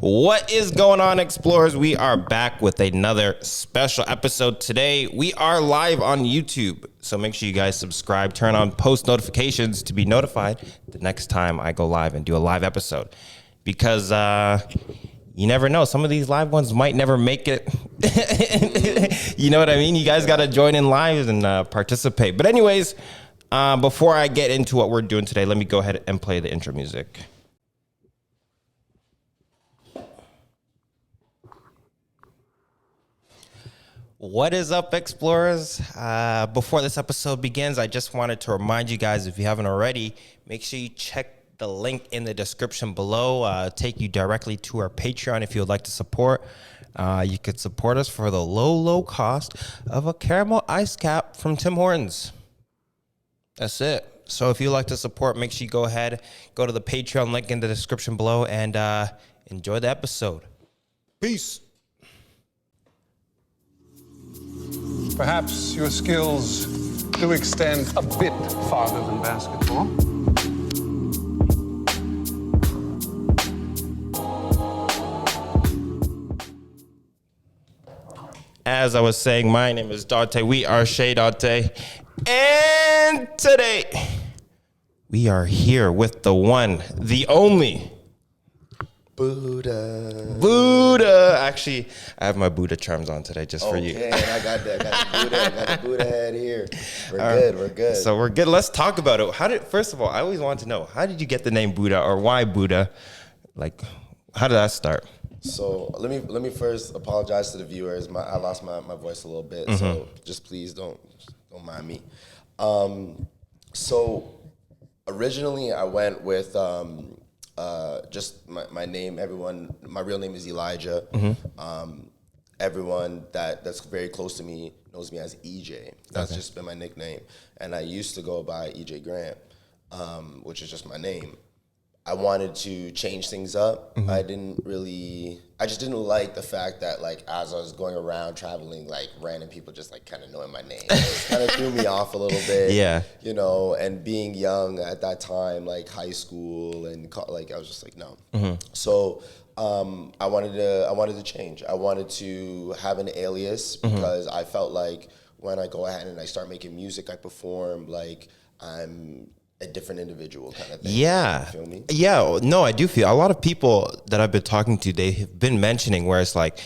What is going on, explorers? We are back with another special episode today. We are live on YouTube, so make sure you guys subscribe, turn on post notifications to be notified the next time I go live and do a live episode. Because you never know, some of these live ones might never make it. You know what I mean? You guys got to join in live and participate. But anyways, before I get into what we're doing today, let me go ahead and play the intro music. What is up, explorers? Before this episode begins, I just wanted to remind you guys, if you haven't already, make sure you check the link in the description below. Take you directly to our Patreon if you would like to support. You could support us for the low cost of a caramel ice cap from Tim Hortons. That's it. So if you'd like to support, make sure you go ahead, go to the Patreon link in the description below, and enjoy the episode. Peace. Perhaps your skills do extend a bit farther than basketball. As I was saying, my name is Dante. We are 𝓟There. And today, we are here with the one, the only Buddha. Actually, I have my Buddha charms on today just for you. Okay, I got the Buddha head here. We're good. So we're good. Let's talk about it. First of all, I always want to know, how did you get the name Buddha, or why Buddha? Like, how did that start? So let me first apologize to the viewers. I lost my voice a little bit, so just please don't mind me. So originally I went with just my name. My real name is Elijah. Everyone that's very close to me knows me as EJ. That's just been my nickname. And I used to go by EJ Grant, which is just my name. I wanted to change things up. I just didn't like the fact that, like, as I was going around traveling, like, random people just, like, kind of knowing my name. It kind of threw me off a little bit. Yeah. You know, and being young at that time, like high school and like, I was just like, no. So I wanted to change. I wanted to have an alias because I felt like when I go ahead and I start making music, I perform, like, I'm a different individual kind of thing. Yeah. You feel me? Yeah. No, I do feel a lot of people that I've been talking to, they have been mentioning where it's like,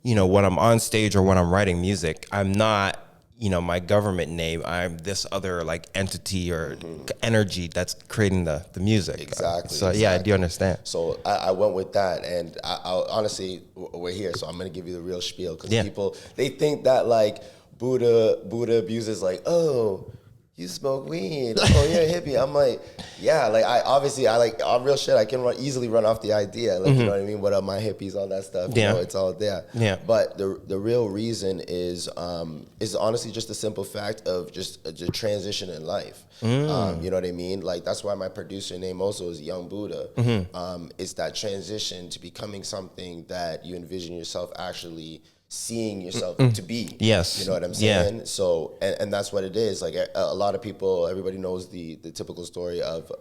you know, when I'm on stage or when I'm writing music, I'm not, you know, my government name. I'm this other, like, entity or energy that's creating the music. Exactly. So yeah, I do understand. So I went with that, and I honestly, we're here, so I'm gonna give you the real spiel, because people, they think that, like, Buddha abuses, like, oh, you smoke weed, oh, you're a hippie. I'm like, yeah, like, I like, all real shit, I can easily run off the idea, like, you know what I mean, what up, my hippies, all that stuff, you know, it's all there. Yeah. But the real reason is honestly just the simple fact of just the transition in life. You know what I mean? Like, that's why my producer name also is Young Buddha. It's that transition to becoming something that you envision yourself actually seeing yourself to be. Yes. You know what I'm saying? Yeah. So, and that's what it is. Like, a lot of people, everybody knows the typical story of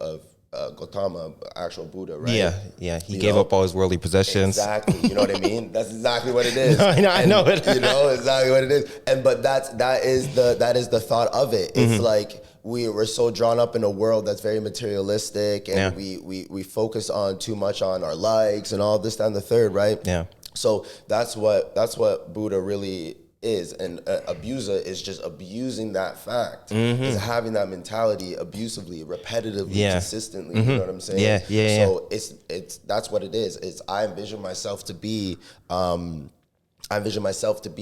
@𝓟There, actual Buddha, right? Yeah. He gave up all his worldly possessions. Exactly. You know what I mean? That's exactly what it is. No, I know it. You know exactly what it is. But that is the thought of it. It's like we're so drawn up in a world that's very materialistic, and we focus on too much on our likes and all this, that, and the third, right? Yeah. So that's what Buddha really is, and abuser is just abusing that fact, is having that mentality abusively, repetitively, consistently. You know what I'm saying? Yeah. So it's that's what it is. I envision myself to be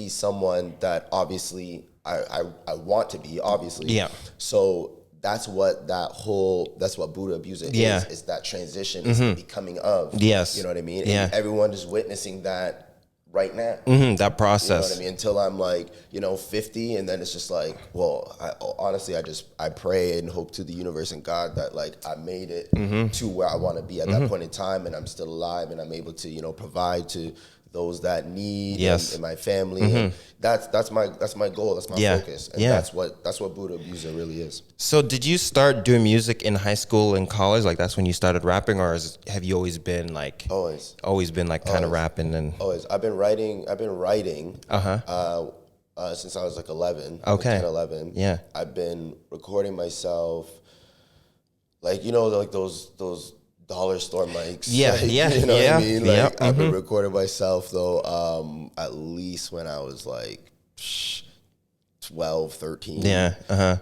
someone that obviously I want to be, obviously. Yeah. So that's what Buddha abuser is. It's that transition, it's the becoming of. Yes. You know what I mean? And everyone is witnessing that right now. That process. You know what I mean? Until I'm, like, 50, and then it's just like, well, honestly, I pray and hope to the universe and God that, like, I made it to where I want to be at that point in time, and I'm still alive, and I'm able to, provide to those that need Yes. in my family. And that's my goal. That's my focus. And that's what Buddha Abuser really is. So did you start doing music in high school and college? Like that's when you started rapping, or have you always been like always been like kind of rapping and always? I've been writing since I was like 11. Okay. 10, 11. Yeah. I've been recording myself, like, you know, like those dollar store mics. Yeah, like, yeah, you know yeah, what I mean? yeah, Like, I've been recording myself, though, at least when I was like 12, 13. Yeah.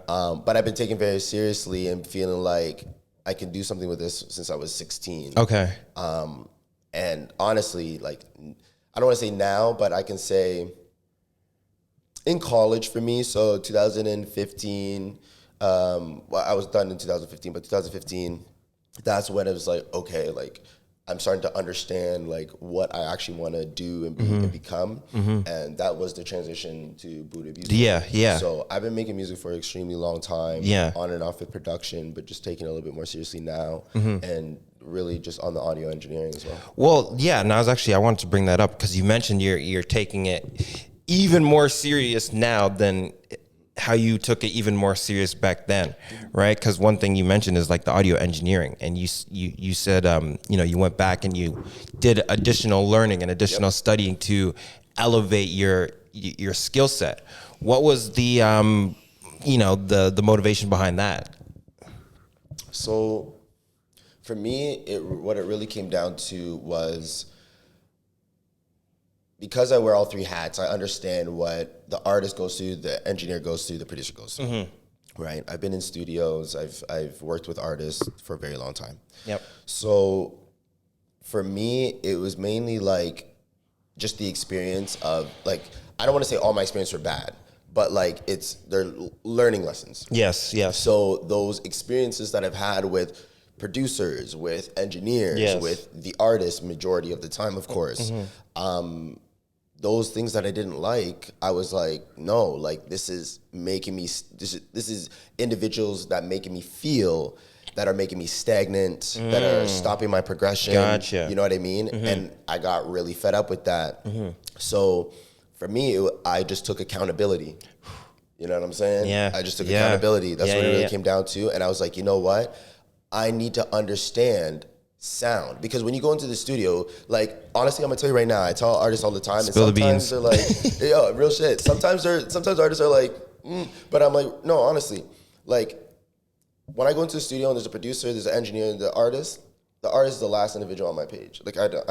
But I've been taking it very seriously and feeling like I can do something with this since I was 16. Okay. And honestly, like, I don't want to say now, but I can say in college for me, so 2015, well, I was done in 2015, but 2015, that's when it was like, okay, like, I'm starting to understand like what I actually want to do and be and become, and that was the transition to Buddha music. Yeah. So I've been making music for an extremely long time, Yeah. on and off with production, but just taking it a little bit more seriously now, and really just on the audio engineering as well. Well, yeah, and I wanted to bring that up because you mentioned you're taking it even more serious now than how you took it even more serious back then, right? Because one thing you mentioned is like the audio engineering, and you said you know, you went back and you did additional learning and additional studying to elevate your skill set. What was the you know, the motivation behind that? So for me, what it really came down to was, because I wear all three hats, I understand what the artist goes through, the engineer goes through, the producer goes through. Right? I've been in studios. I've worked with artists for a very long time. Yep. So for me, it was mainly like just the experience of, like, I don't want to say all my experiences were bad, but like they're learning lessons. Yes. So those experiences that I've had with producers, with engineers, with the artists, majority of the time, of course, those things that I didn't like, I was like, no, like, this is making me, this is individuals that making me feel, that are making me stagnant, that are stopping my progression. Gotcha. You know what I mean? And I got really fed up with that. So for me, I just took accountability. You know what I'm saying? Yeah. I just took accountability. That's what it really came down to. And I was like, you know what? I need to understand sound, because when you go into the studio, like, honestly, I'm gonna tell you right now, I tell artists all the time, Spill and the sometimes beans. they're like, yo, real shit. Sometimes artists are like, but I'm like, no, honestly, like, when I go into the studio and there's a producer, there's an engineer, and the artist is the last individual on my page. Like, Okay.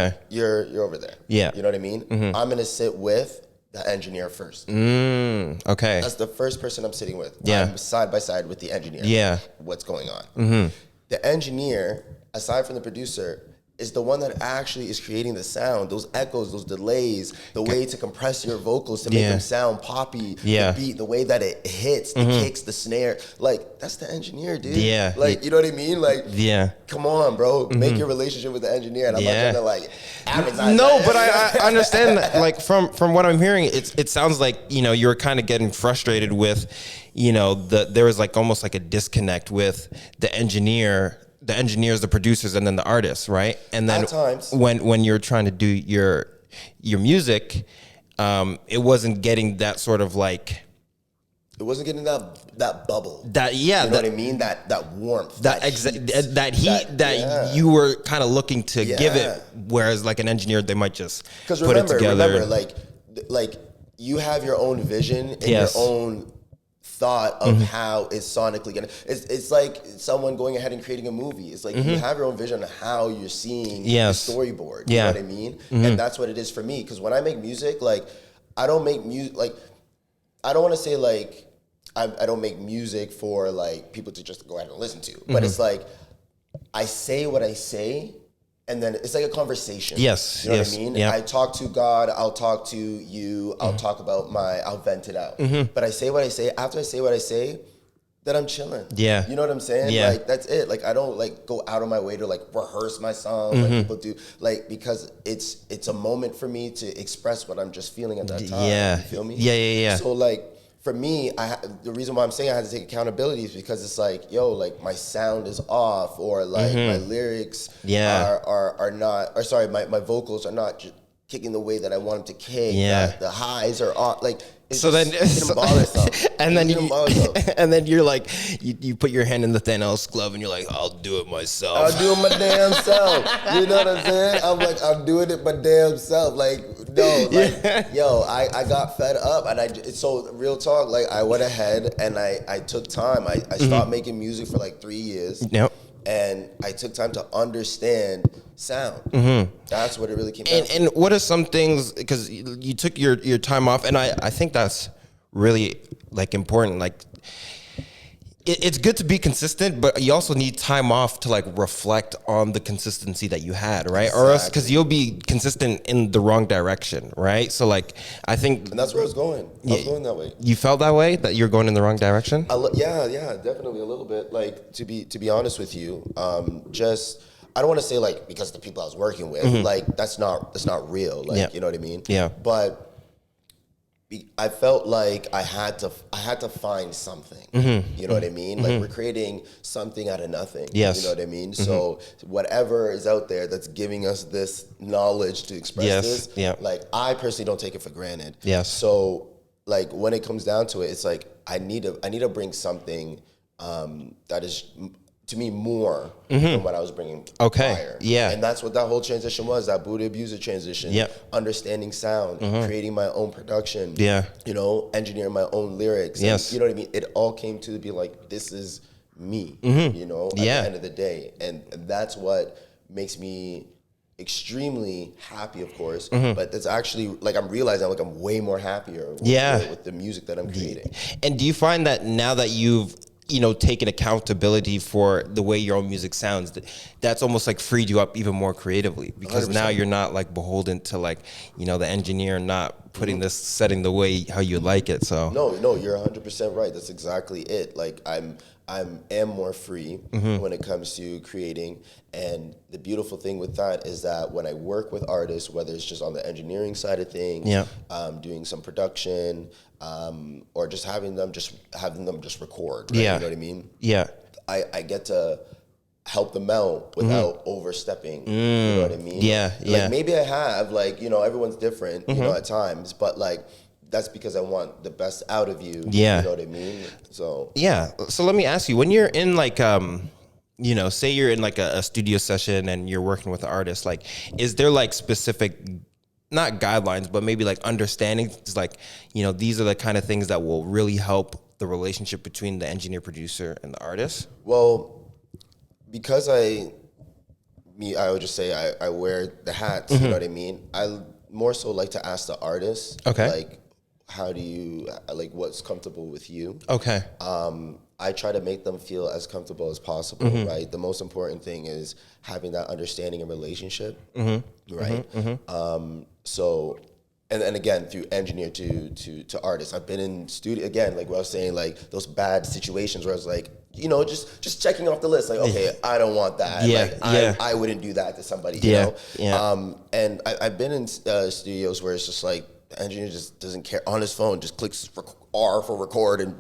like, you're over there. Yeah. You know what I mean? I'm gonna sit with the engineer first. Okay. That's the first person I'm sitting with. Yeah. I'm side by side with the engineer. Yeah. What's going on? The engineer, aside from the producer, is the one that actually is creating the sound, those echoes, those delays, the way to compress your vocals to make them sound poppy, the beat, the way that it hits, the kicks, the snare. Like, that's the engineer, dude. Yeah. Like, you know what I mean? Like, come on, bro. Make your relationship with the engineer. And I'm not trying to, like, advertise. No, but I understand that. Like, from what I'm hearing, it sounds like, you know, you're kind of getting frustrated with, you know, there was like almost like a disconnect with the engineers, the producers, and then the artists, right? And then at times, when you're trying to do your music, it wasn't getting that sort of like, it wasn't getting that bubble. That you know what I mean? That warmth. That heat that you were kind of looking to give it, whereas like an engineer, they might just put it together. Remember, like you have your own vision and your own thought of how it's sonically gonna. It's like someone going ahead and creating a movie. It's like you have your own vision of how you're seeing the storyboard. You know what I mean? And that's what it is for me. Because when I make music, like, I don't make music like, I don't want to say like, I don't make music for like people to just go ahead and listen to. But it's like, I say what I say, and then it's like a conversation. Yes. You know what I mean? I talk to God, I'll talk to you, I'll talk about I'll vent it out. But I say what I say. After I say what I say, then I'm chilling. Yeah. You know what I'm saying? Yeah. Like, that's it. Like, I don't like go out of my way to like rehearse my song like people do. Like, because it's a moment for me to express what I'm just feeling at that time. Yeah. You feel me? Yeah. So like, for me, the reason why I'm saying I had to take accountability is because it's like, yo, like, my sound is off, or like my lyrics are not, or sorry, my vocals are not kicking the way that I want him to kick. Yeah. The highs are on. Like, it's So just, then, it didn't bother itself. and then It didn't bother itself. and then you're like, you put your hand in the Thanos glove, and you're like, I'll do it myself. I'll do it my damn self. You know what I'm saying? I'm like, I'm doing it my damn self. Like, no, like, yo, I got fed up, and so real talk. Like, I went ahead and I took time. I stopped making music for like 3 years. Yep. And I took time to understand sound. That's what it really came down to. And what are some things, because you took your time off, and I think that's really like important. Like, it's good to be consistent, but you also need time off to like reflect on the consistency that you had, right? Exactly. Or else, because you'll be consistent in the wrong direction, right? So like, I think, And that's where I was going. I was going that way. You felt that way, that you're going in the wrong direction? Yeah, definitely a little bit. Like, to be honest with you, just I don't want to say like because the people I was working with, like that's not real. Like, you know what I mean? Yeah. But I felt like I had to find something. You know what I mean? Like, we're creating something out of nothing. Yes. You know what I mean? So whatever is out there that's giving us this knowledge to express this, like, I personally don't take it for granted. Yes. So like, when it comes down to it, it's like I need to bring something that is, to me, more than what I was bringing prior. Yeah. And that's what that whole transition was, that Buddha Abuser transition. Understanding sound, creating my own production. You know, engineering my own lyrics. Yes. And, you know what I mean? It all came to be like, this is me, you know, at the end of the day. And that's what makes me extremely happy, of course, but it's actually like I'm realizing like I'm way more happier with the music that I'm creating. And do you find that now that you've taken accountability for the way your own music sounds, that's almost like freed you up even more creatively, because 100%. now you're not like beholden to like, the engineer not putting this setting the way how you like it. So No, you're 100% right. That's exactly it. Like, I am more free when it comes to creating. And the beautiful thing with that is that when I work with artists, whether it's just on the engineering side of things, doing some production, or just having them just record, right? You know what I mean? Yeah. I get to help them out without overstepping. You know what I mean? Yeah. Maybe I have, like, everyone's different, at times, but like, that's because I want the best out of you. Yeah. You know what I mean? So So let me ask you, when you're in like, say you're in like a studio session and you're working with an artist, like, is there like specific, not guidelines, but maybe like understanding, it's like, these are the kind of things that will really help the relationship between the engineer, producer, and the artist? Well, because I would just say I wear the hats, you know what I mean? I more so like to ask the artist, like, how do you, like, what's comfortable with you? Okay. I try to make them feel as comfortable as possible, right? The most important thing is having that understanding and relationship, right? So, and again, through engineer to artist, I've been in studio, again, like what I was saying, like those bad situations where I was like, just checking off the list, like, okay, I don't want that. I wouldn't do that to somebody, you know? And I've been in studios where it's just like, the engineer just doesn't care. On his phone, just clicks R for record, and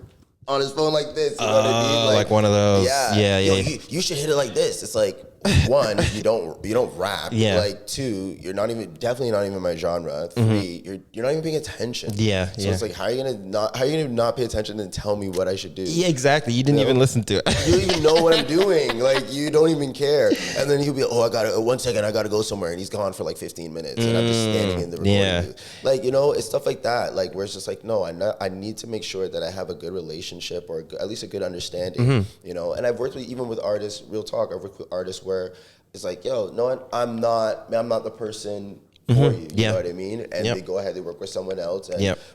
on his phone like this. You know what I mean? Like one of those. Yeah. You should hit it like this. It's like, one, you don't rap. Like, two, you're definitely not even my genre. Three, you're not even paying attention. So it's like, how are you gonna not pay attention and tell me what I should do? Yeah, exactly. You didn't even listen to it. You don't even know what I'm doing. Like, you don't even care. And then he'll be, one second, I gotta go somewhere, and he's gone for like 15 minutes, and I'm just standing in the recording booth. Like, it's stuff like that. Like, where it's just like, no, I need to make sure that I have a good relationship, or at least a good understanding. And I've worked even with artists. Real talk, I've worked with artists where it's like, yo, no, I'm not the person for you. You know what I mean? And they go ahead, they work with someone else.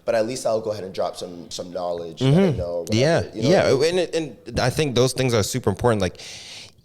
But at least I'll go ahead and drop some knowledge that I know. And I think those things are super important. Like,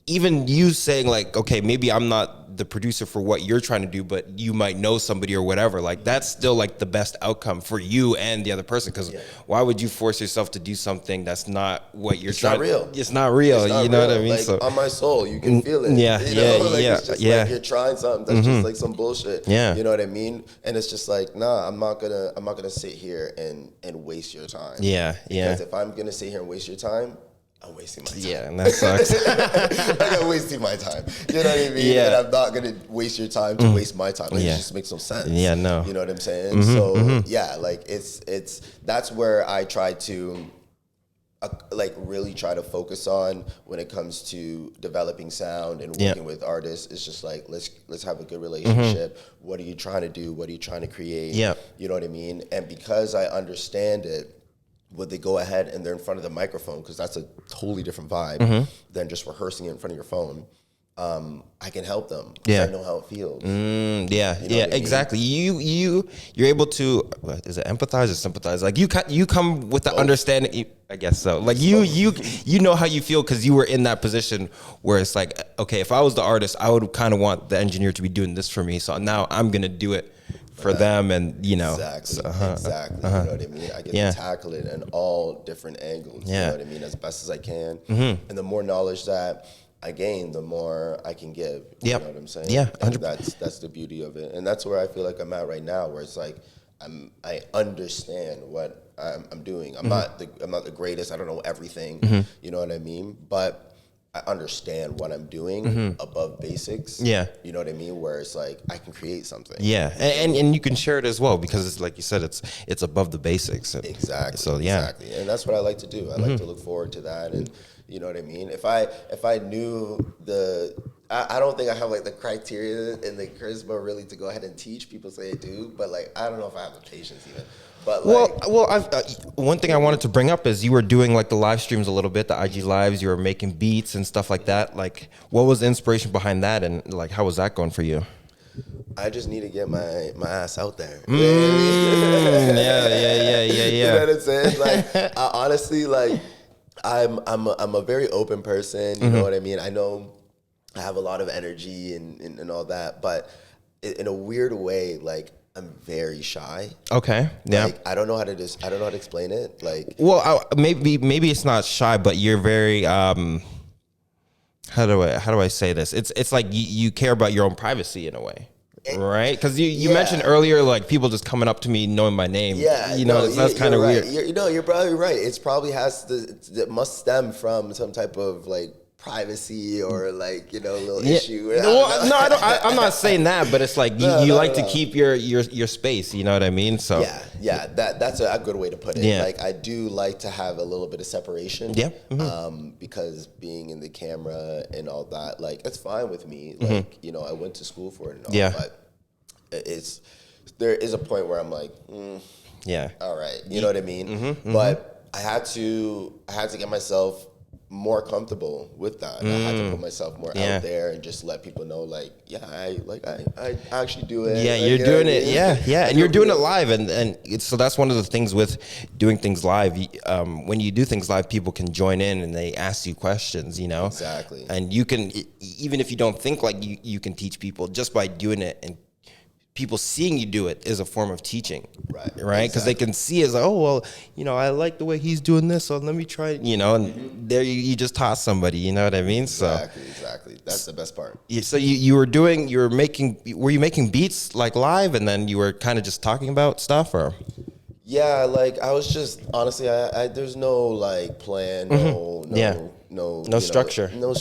even you saying like, okay, maybe I'm not the producer for what you're trying to do, but you might know somebody or whatever. Like, that's still like the best outcome for you and the other person. Because why would you force yourself to do something that's not what you're trying? Not real. It's not real. You know what I mean? Like, so on my soul, you can feel it. It's just like you're trying something that's just like some bullshit. You know what I mean? And it's just like, nah, I'm not gonna sit here and waste your time. Because if I'm gonna sit here and waste your time, I'm wasting my time. Yeah, and that sucks. Like I'm wasting my time. You know what I mean? Yeah. And I'm not gonna waste your time to waste my time. Like, Yeah. it just makes no sense. Yeah, no. You know what I'm saying? So yeah, like it's that's where I try to like really try to focus on when it comes to developing sound and working with artists. It's just like let's have a good relationship. What are you trying to do? What are you trying to create? Yeah. You know what I mean? And because I understand it, would they go ahead and they're in front of the microphone, because that's a totally different vibe than just rehearsing it in front of your phone. I can help them. Yeah. I know how it feels. Yeah, You know what I mean? exactly. You're able to, is it empathize or sympathize? Like you come with the understanding. I guess so. Like you know how you feel because you were in that position where it's like, okay, if I was the artist, I would kind of want the engineer to be doing this for me. So now I'm gonna do it for them, and you know. Exactly. So, Exactly. You know what I mean? I get to tackle it in all different angles. You know what I mean? As best as I can. And the more knowledge that I gain, the more I can give. You know what I'm saying? Yeah, and that's the beauty of it. And that's where I feel like I'm at right now, where it's like I understand what I'm doing. I'm not the greatest. I don't know everything. You know what I mean? But I understand what I'm doing above basics. Yeah. You know what I mean? Where it's like I can create something. Yeah, and you can share it as well, because it's like you said, it's above the basics. Exactly. So yeah. Exactly. And that's what I like to do. I like to look forward to that. And you know what I mean? If I knew I don't think I have like the criteria and the charisma really to go ahead and teach. People say I do, but like I don't know if I have the patience even. But like, one thing I wanted to bring up is you were doing like the live streams a little bit, the IG lives. You were making beats and stuff like that. Like, what was the inspiration behind that, and like how was that going for you? I just need to get my ass out there. Yeah. You know what I'm saying? Like, I honestly, like, I'm a very open person. You know what I mean? I know I have a lot of energy and all that, but in a weird way, like, I'm very shy. Okay. Yeah. Like, I don't know how to explain it. Like, well, maybe it's not shy, but you're very how do I say this? It's like you care about your own privacy in a way. Right, because you mentioned earlier, like people just coming up to me knowing my name. Yeah, you know, that's kind of right. weird. You're probably right. It's probably it must stem from some type of like privacy or like little issue. Well, no, I'm not saying that, but it's like you like to keep your space. You know what I mean? So yeah. That's a good way to put it. Yeah. Like I do like to have a little bit of separation. Yeah. Because being in the camera and all that, like it's fine with me. Like I went to school for it and all. But there is a point where I'm like, all right, you know what I mean? But I had to get myself more comfortable with that. I had to put myself more out there and just let people know, like, I actually do it. Yeah, like, you're doing it. I mean? And you're doing it live, and so that's one of the things with doing things live. When you do things live, people can join in and they ask you questions. Exactly. And you can, even if you don't think like you can teach people just by doing it, and people seeing you do it is a form of teaching, right? Because they can see as, oh, well, I like the way he's doing this, so let me try it, and there you just taught somebody, you know what I mean? Exactly. That's the best part. So were you making beats like live, and then you were kind of just talking about stuff, or? Yeah, like I was just honestly, I there's no like plan, no structure, no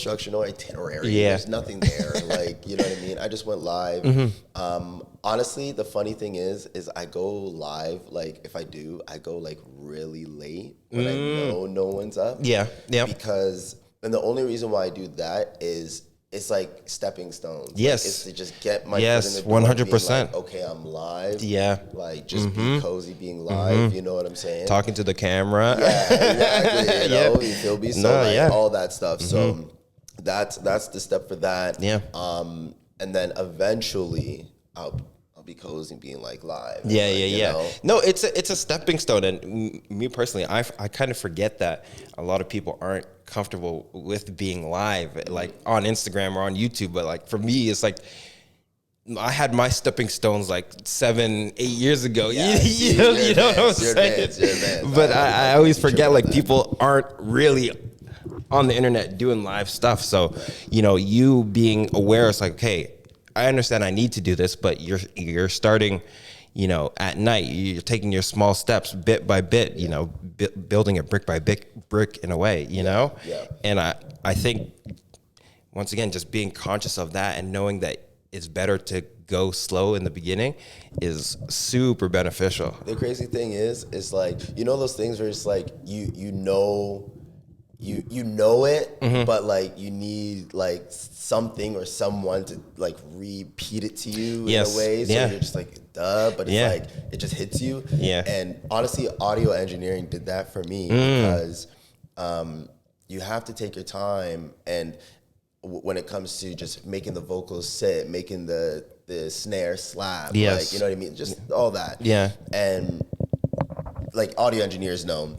itinerary. Yeah, there's nothing there. Like you know what I mean. I just went live. Honestly, the funny thing is I go live. Like if I go like really late when I know no one's up. Yeah. Because and the only reason why I do that is it's like stepping stones. Yes. Like, it's to just get my foot in the door. 100%. Like, okay, I'm live. Yeah. Like just be cozy being live. You know what I'm saying? Talking to the camera. Yeah, exactly. You feel me? So all that stuff. So that's the step for that. Yeah. And then eventually I'll be cozy being like live. Yeah. No, it's a stepping stone, and me personally, I kind of forget that a lot of people aren't comfortable with being live, like on Instagram or on YouTube. But like for me, it's like I had my stepping stones like 7-8 years ago. You know what I'm saying? But I always forget like people aren't really on the internet doing live stuff. So you being aware, it's like, okay, I understand I need to do this, but you're starting, at night you're taking your small steps bit by bit, building it brick by brick in a way, Yeah. And I think once again, just being conscious of that and knowing that it's better to go slow in the beginning is super beneficial. The crazy thing is, it's like, those things where it's like, you know it, but like you need like something or someone to like repeat it to you in a way. So you're just like, duh, but it's like, it just hits you. Yeah. And honestly, audio engineering did that for me because you have to take your time. And when it comes to just making the vocals sit, making the snare slap, like, you know what I mean? Just all that. Yeah. And like audio engineers know,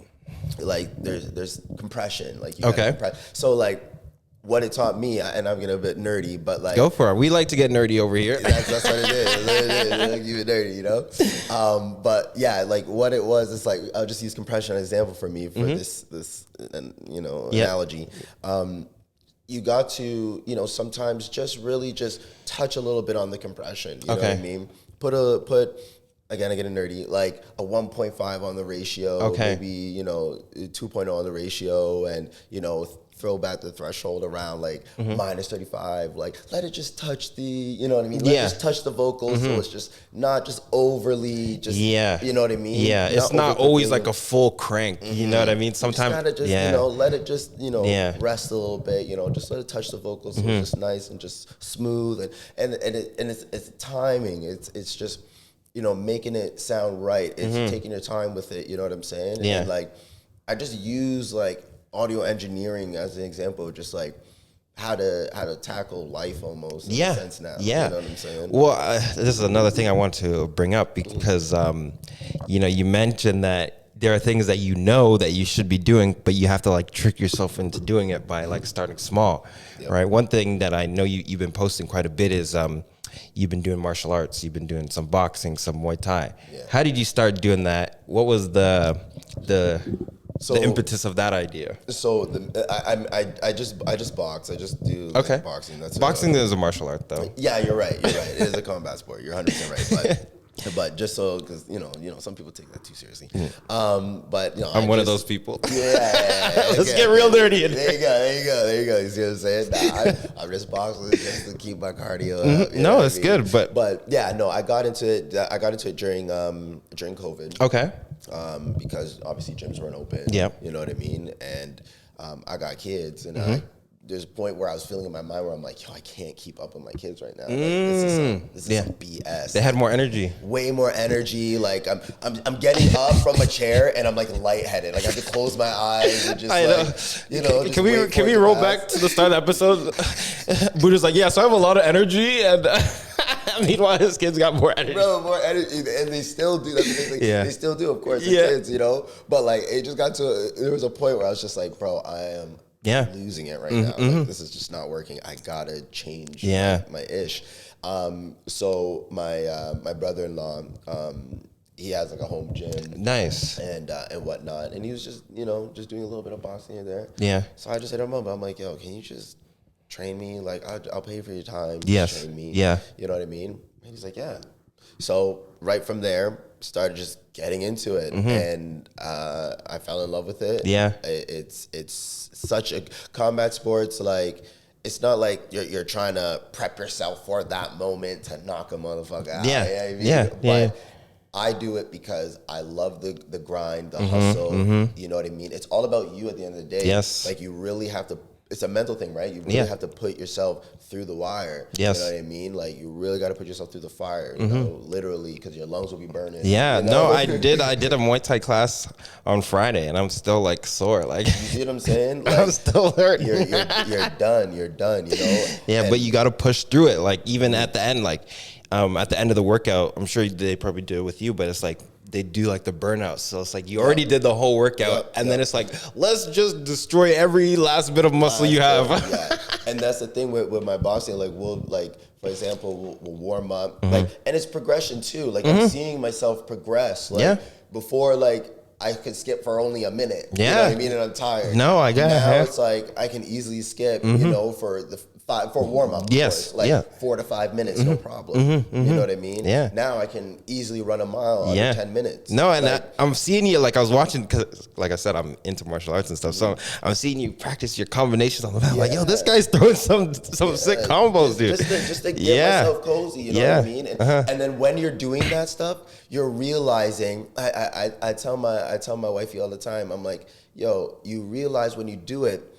like there's compression, like you gotta compress. So like what it taught me, and I'm getting a bit nerdy, but like, go for it. We like to get nerdy over here. That's what it is. Like, keep it nerdy, But yeah, like what it was, it's like, I'll just use compression as an example for me for this analogy. You got to, sometimes just really just touch a little bit on the compression. You know what I mean? Again, I get nerdy, like a 1.5 on the ratio, maybe, 2.0 on the ratio, and, throw back the threshold around like minus 35, like let it just touch the, you know what I mean? Let it just touch the vocals, so it's just not just overly just, you know what I mean? Yeah, it's not always like a full crank, you know what I mean? Sometimes, you just gotta just, let it just, rest a little bit, just let it touch the vocals, so it's just nice and just smooth, and it's timing, it's just, making it sound right, it's taking your time with it, you know what I'm saying? Yeah. And like, I just use like audio engineering as an example of just like how to tackle life almost in a sense now. Yeah. You know what I'm saying? Well, this is another thing I want to bring up because, you mentioned that there are things that that you should be doing, but you have to like trick yourself into doing it by like starting small, right? One thing that I know you've been posting quite a bit is you've been doing martial arts. You've been doing some boxing, some Muay Thai. Yeah. How did you start doing that? What was the impetus of that idea? So I just box. I just do like boxing. That's boxing is a martial art, though. Yeah, you're right. It is a combat sport. You're 100% right. But just so, because some people take that too seriously. But I'm one of those people. Yeah. Let's get real dirty. There you go. You see what I'm saying? Nah, I'm just boxing just to keep my cardio up. No, it's good, but yeah, no, I got into it. During COVID. Okay. Because obviously gyms weren't open. Yeah. You know what I mean? And I got kids, and there's a point where I was feeling in my mind where I'm like, I can't keep up with my kids right now. Like, this is some BS. They had more energy. Way more energy. Like I'm getting up from a chair and I'm like lightheaded. Like I have to close my eyes and just Can we roll back to the start of the episode? Buddha's like, so I have a lot of energy, and meanwhile his kids got more energy. Bro, more energy, and they still do. That's the thing. Like, they still do, of course, the kids, But like it just got to there was a point where I was just like, bro, I am losing it right now. Like, this is just not working. I gotta change my ish. So my brother-in-law, he has like a home gym. Nice. And whatnot. And he was just, just doing a little bit of boxing here there. Yeah. So I just hit him up. I'm like, yo, can you just train me? Like, I'll pay for your time. Yes. Just train me. Yeah. You know what I mean? And he's like, yeah. So right from there, started just getting into it, and I fell in love with it. Yeah. It's such a combat sports, like it's not like you're trying to prep yourself for that moment to knock a motherfucker out. But I do it because I love the grind, the hustle. You know what I mean? It's all about you at the end of the day. Yes. Like you really have to. It's a mental thing, right? You really have to put yourself through the wire. Yes. You know what I mean? Like, you really got to put yourself through the fire, you know, literally, because your lungs will be burning. Yeah, no, I did a Muay Thai class on Friday, and I'm still, like, sore. Like, you see what I'm saying? Like, I'm still hurting. You're done, you know? Yeah, but you got to push through it. Like, even at the end, like, at the end of the workout, I'm sure they probably do it with you, but it's like, they do like the burnout. So it's like you already did the whole workout, and then it's like, let's just destroy every last bit of muscle you have. Yeah. And that's the thing with my boxing. Like, for example, we'll warm up. Like, and it's progression too. Like, I'm seeing myself progress. Like, before, like, I could skip for only a minute. You know what I mean? And I'm tired. No, I got it. Now it's like I can easily skip, for the for warm up. Yes. Like 4 to 5 minutes, no problem. You know what I mean? Yeah. Now I can easily run a mile under 10 minutes. No, and like, I'm seeing you, like I was watching, cause like I said, I'm into martial arts and stuff. So I'm seeing you practice your combinations on the mat. Like, yo, this guy's throwing some sick combos, dude. Just to get myself cozy, you know what I mean? And, and then when you're doing that stuff, you're realizing, I tell my wifey all the time, I'm like, yo, you realize when you do it,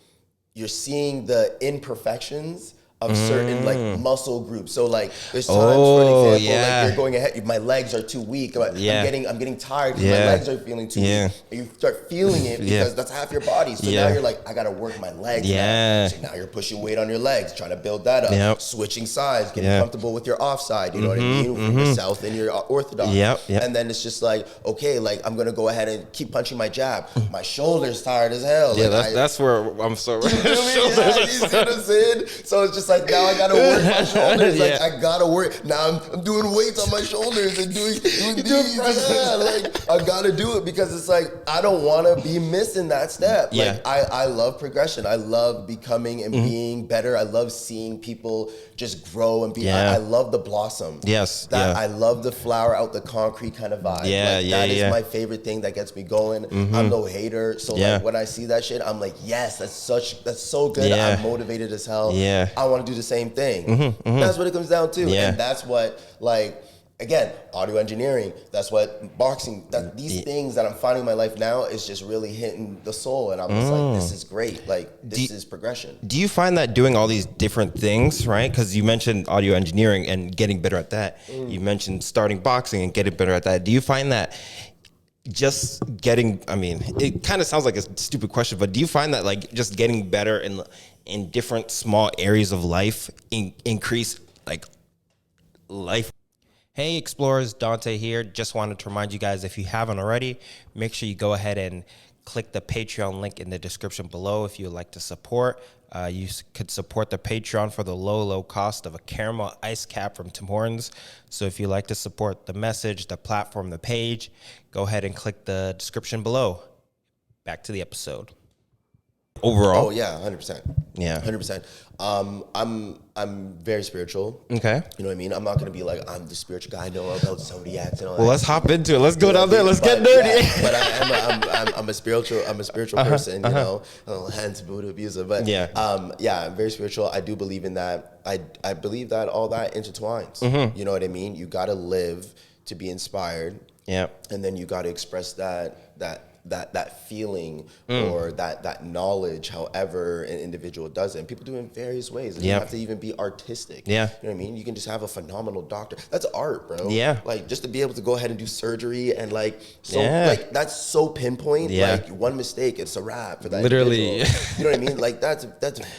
you're seeing the imperfections of certain like muscle groups. So like there's times, for example, like you're going ahead, my legs are too weak. I'm getting tired because my legs are feeling too weak. And you start feeling it because that's half your body. So now you're like, I gotta work my legs now. So now you're pushing weight on your legs, trying to build that up, switching sides, getting comfortable with your offside, you know what I mean? From your south and your orthodox. And then it's just like, okay, like I'm gonna go ahead and keep punching my jab. My shoulder's tired as hell. Yeah, like, that's where I'm so you see what I'm saying? So it's just like now I gotta work my shoulders. Like I gotta work. Now I'm doing weights on my shoulders and doing these. Like I gotta do it because it's like I don't want to be missing that step. Like I love progression. I love becoming and being better. I love seeing people just grow and be. I love the blossom. I love the flower out the concrete kind of vibe. That is my favorite thing that gets me going. I'm no hater. So like when I see that shit, I'm like, yes, that's so good. I'm motivated as hell. I want to do the same thing. That's what it comes down to. And that's what, like, again, audio engineering, that's what boxing, these things that I'm finding in my life now is just really hitting the soul. And I'm just like, this is great. Like, this is progression. Do you find that doing all these different things, right? Because you mentioned audio engineering and getting better at that. You mentioned starting boxing and getting better at that. Do you find that just getting, I mean, it kind of sounds like a stupid question, but do you find that like just getting better in different small areas of life increase like life? Hey explorers, Dante here. Just wanted to remind you guys, if you haven't already, make sure you go ahead and click the Patreon link in the description below if you would like to support. You could support the Patreon for the low cost of a caramel ice cap from Tim Hortons. So if you like to support the message, the platform, the page, go ahead and click the description below. Back to the episode. Overall. Oh yeah, 100%. Yeah, 100%. I'm very spiritual. Okay. You know what I mean? I'm not gonna be like I'm the spiritual guy. I know about zodiacs and all that. Well, let's hop into it. Let's go down there. Let's get nerdy. Yeah, but I'm a spiritual person. You know, hence Buddha abuser. But I'm very spiritual. I do believe in that. I believe that all that intertwines. You know what I mean? You gotta live to be inspired. Yeah. And then you gotta express that feeling or that knowledge, however an individual does it. And people do it in various ways. And you have to even be artistic. Yeah. You know what I mean? You can just have a phenomenal doctor. That's art, bro. Yeah. Like just to be able to go ahead and do surgery and like that's so pinpoint. Yeah. Like one mistake, it's a wrap for that literally individual. You know what I mean? Like that's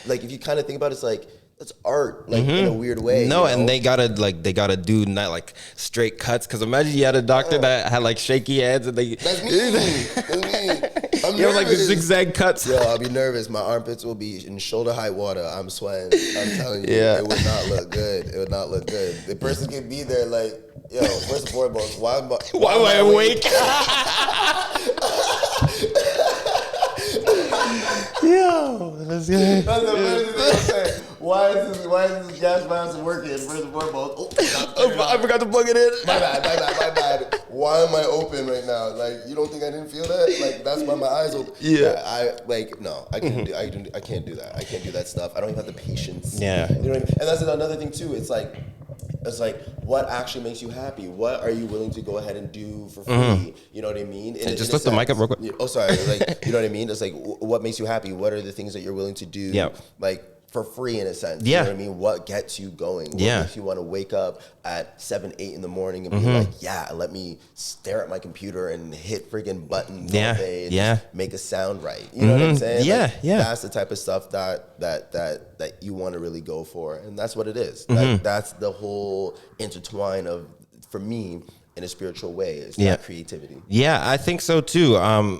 like if you kind of think about it, it's like that's art, like in a weird way. No, you know? And they gotta do not like straight cuts. Cause imagine you had a doctor that had like shaky heads and that's me. I'm you have like the zigzag cuts. Yo, I'll be nervous. My armpits will be in shoulder high water. I'm sweating. I'm telling you, it would not look good. It would not look good. The person can be there like, yo, first and foremost, why am I awake? Yo, that's good. That's the first thing I'm saying. Why is this gas mask working? First and foremost, I forgot to plug it in. My bad. Why am I open right now? Like, you don't think I didn't feel that? Like, that's why my eyes open. Yeah. I can't do that. I can't do that stuff. I don't even have the patience. Yeah. You know what I mean? And that's another thing too. It's like, what actually makes you happy? What are you willing to go ahead and do for free? You know what I mean? Just lift the mic up real quick. Oh, sorry. Like, you know what I mean? It's like, what makes you happy? What are the things that you're willing to do? Yeah. Like, for free in a sense. Yeah. You know what I mean? What gets you going? What makes you want to wake up at 7, 8 in the morning and be like, let me stare at my computer and hit friggin' buttons all day and just make a sound right. You know what I'm saying? That's the type of stuff that you want to really go for. And that's what it is. That's the whole intertwine of, for me, in a spiritual way, is that creativity. Yeah, I think so too. I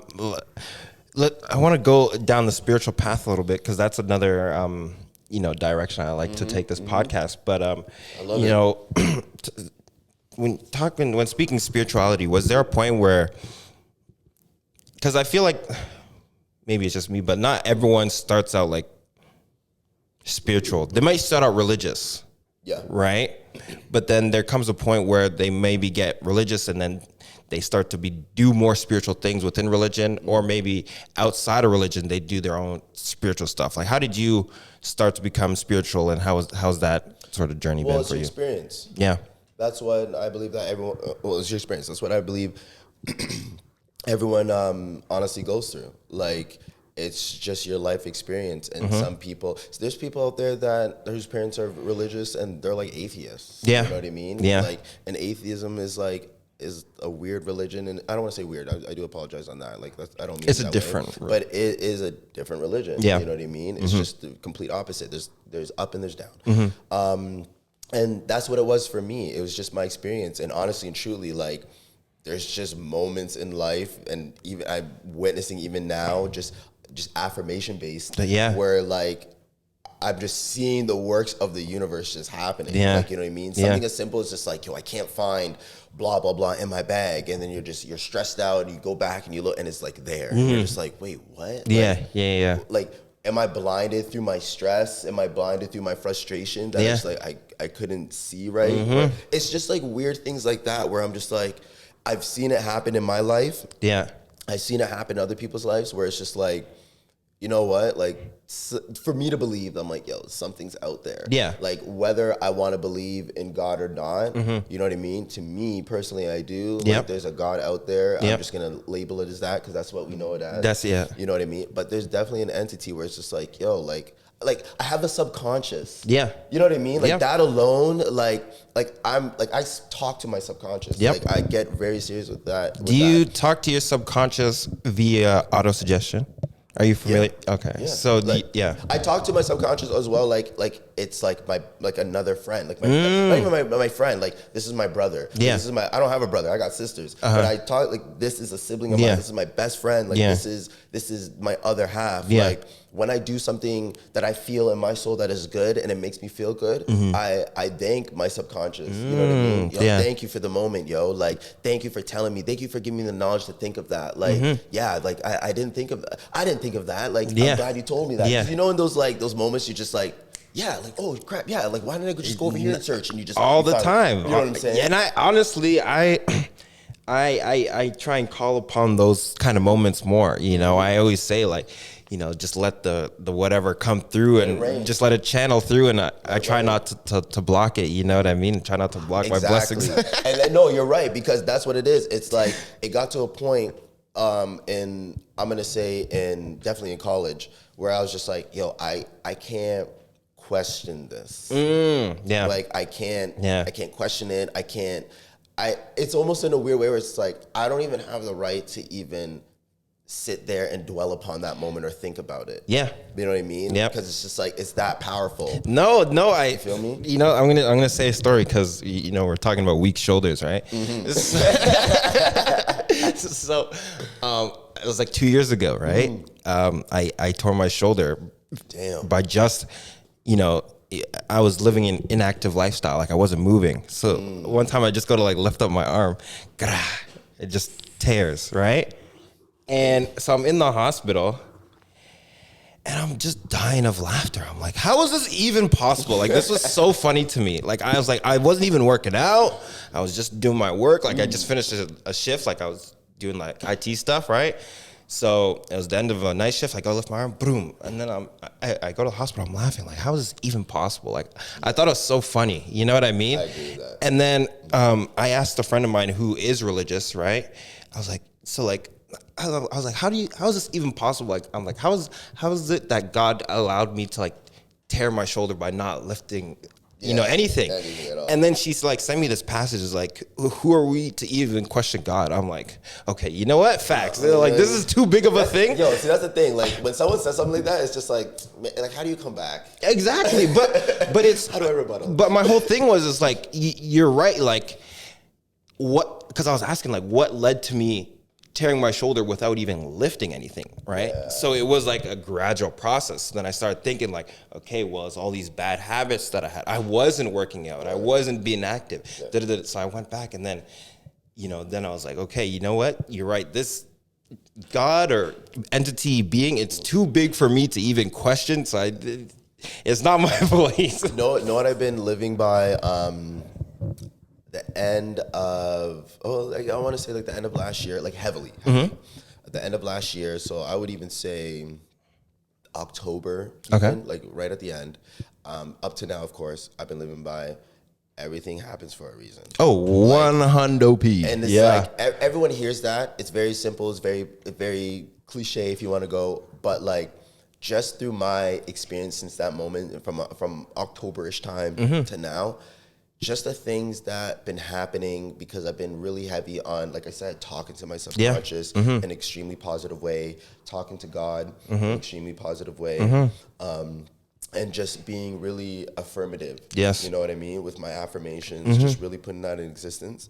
want to go down the spiritual path a little bit because that's another direction I like to take this podcast. But when speaking spirituality, was there a point where, because I feel like maybe it's just me, but not everyone starts out like spiritual. They might start out religious. Yeah. Right? But then there comes a point where they maybe get religious and then they start to do more spiritual things within religion, or maybe outside of religion, they do their own spiritual stuff. Like, how did you start to become spiritual, and how's that sort of journey been for you? Experience. Yeah. That's what I believe that everyone, it's your experience. That's what I believe everyone honestly goes through. Like, it's just your life experience. And some people, so there's people out there whose parents are religious and they're like atheists. Yeah. You know what I mean? Yeah. Like, and atheism is a weird religion. And I don't want to say weird. I do apologize on that. Like, I don't mean it's it a that different, way, but it is a different religion. Yeah. You know what I mean? It's just the complete opposite. There's up and there's down. And that's what it was for me. It was just my experience. And honestly and truly, like, there's just moments in life, and even I'm witnessing even now, just affirmation based, where like I'm just seeing the works of the universe just happening. Like, you know what I mean? Something as simple as just like, yo, I can't find blah blah blah in my bag, and then you're stressed out, and you go back and you look, and it's like there. And you're just like, wait, what? Like, am I blinded through my stress? Am I blinded through my frustration that it's like I couldn't see right? It's just like weird things like that where I'm just like, I've seen it happen in my life. Yeah. I've seen it happen in other people's lives where it's just like, you know what? Like, for me to believe, I'm like, yo, something's out there. Yeah. Like, whether I want to believe in God or not, you know what I mean? To me, personally, I do. Like, there's a God out there. I'm just going to label it as that because that's what we know it as. You know what I mean? But there's definitely an entity where it's just like, yo, like I have a subconscious. Yeah. You know what I mean? Like, that alone, like I talk to my subconscious. Like, I get very serious with that. Do you talk to your subconscious via autosuggestion? Are you familiar? Yeah. Okay. Yeah. So I talk to my subconscious as well. Like it's like another friend. Like not even my friend. Like, this is my brother. Like, Yeah. I don't have a brother. I got sisters. But I talk like, this is a sibling of mine. This is my best friend. Like, this is my other half. Like, when I do something that I feel in my soul that is good and it makes me feel good, I thank my subconscious. You know what I mean? Yo, thank you for the moment, yo. Like, thank you for telling me. Thank you for giving me the knowledge to think of that. Like, like I didn't think of that. I didn't think of that. Like, I'm glad you told me that. Yeah. You know, in those moments, you just like, like, oh crap, like, why didn't I just go over here and search? And you just all the time. You know what I'm saying? And I honestly, I try and call upon those kind of moments more. You know, I always say, like, you know, just let the whatever come through and just let it channel through. And I try not to block it. You know what I mean? Try not to block my blessings. And then, no, you're right, because that's what it is. It's like, it got to a point I'm gonna say definitely in college, where I was just like, yo, I can't question this. Like, I can't question it. It's almost in a weird way where it's like, I don't even have the right to even sit there and dwell upon that moment or think about it. Yeah. You know what I mean? Yeah. Because it's just like, it's that powerful. No, you feel me? You know, I'm gonna say a story because, you know, we're talking about weak shoulders, right? So, it was like 2 years ago, right? I tore my shoulder. Damn. By just, you know, I was living an inactive lifestyle. Like, I wasn't moving. So one time I just go to like lift up my arm, it just tears, right? And so I'm in the hospital and I'm just dying of laughter. I'm like, how is this even possible? Like, this was so funny to me. Like, I was like, I wasn't even working out. I was just doing my work. Like, I just finished a shift. Like, I was doing like IT stuff, right? So it was the end of a night shift. I go lift my arm, boom. And then I go to the hospital. I'm laughing. Like, how is this even possible? Like, I thought it was so funny. You know what I mean? I agree with that. And then I asked a friend of mine who is religious, right? I was like, so like, I was like, how is this even possible? Like, I'm like, how is it that God allowed me to like tear my shoulder by not lifting, you know, anything? And then she's like, send me this passage. Is like, who are we to even question God? I'm like, okay, you know what? Facts. They're like, this is too big of a thing. Yo, see, that's the thing. Like, when someone says something like that, it's just like, how do you come back? Exactly. But it's how do I rebuttal? But my whole thing was like, you're right. Like, what? Because I was asking, like, what led to me tearing my shoulder without even lifting anything, right? Yeah. So it was like a gradual process. Then I started thinking like, okay, well, it's all these bad habits that I had. I wasn't working out. I wasn't being active. Yeah. So I went back, and then, you know, then I was like, okay, you know what? You're right. This God or entity being, it's too big for me to even question. So It's not my voice. Know what I've been living by? The end of I want to say like the end of last year, like heavily. At the end of last year, so I would even say October. Even, like right at the end. Up to now, of course, I've been living by everything happens for a reason. Oh, 100p. And it's like everyone hears that. It's very simple. It's very cliche if you want to go, but like just through my experience since that moment, from October-ish time to now, just the things that been happening, because I've been really heavy on, like I said, talking to my subconscious in an extremely positive way, talking to God in an extremely positive way, and just being really affirmative. Yes. You know what I mean? With my affirmations, just really putting that in existence.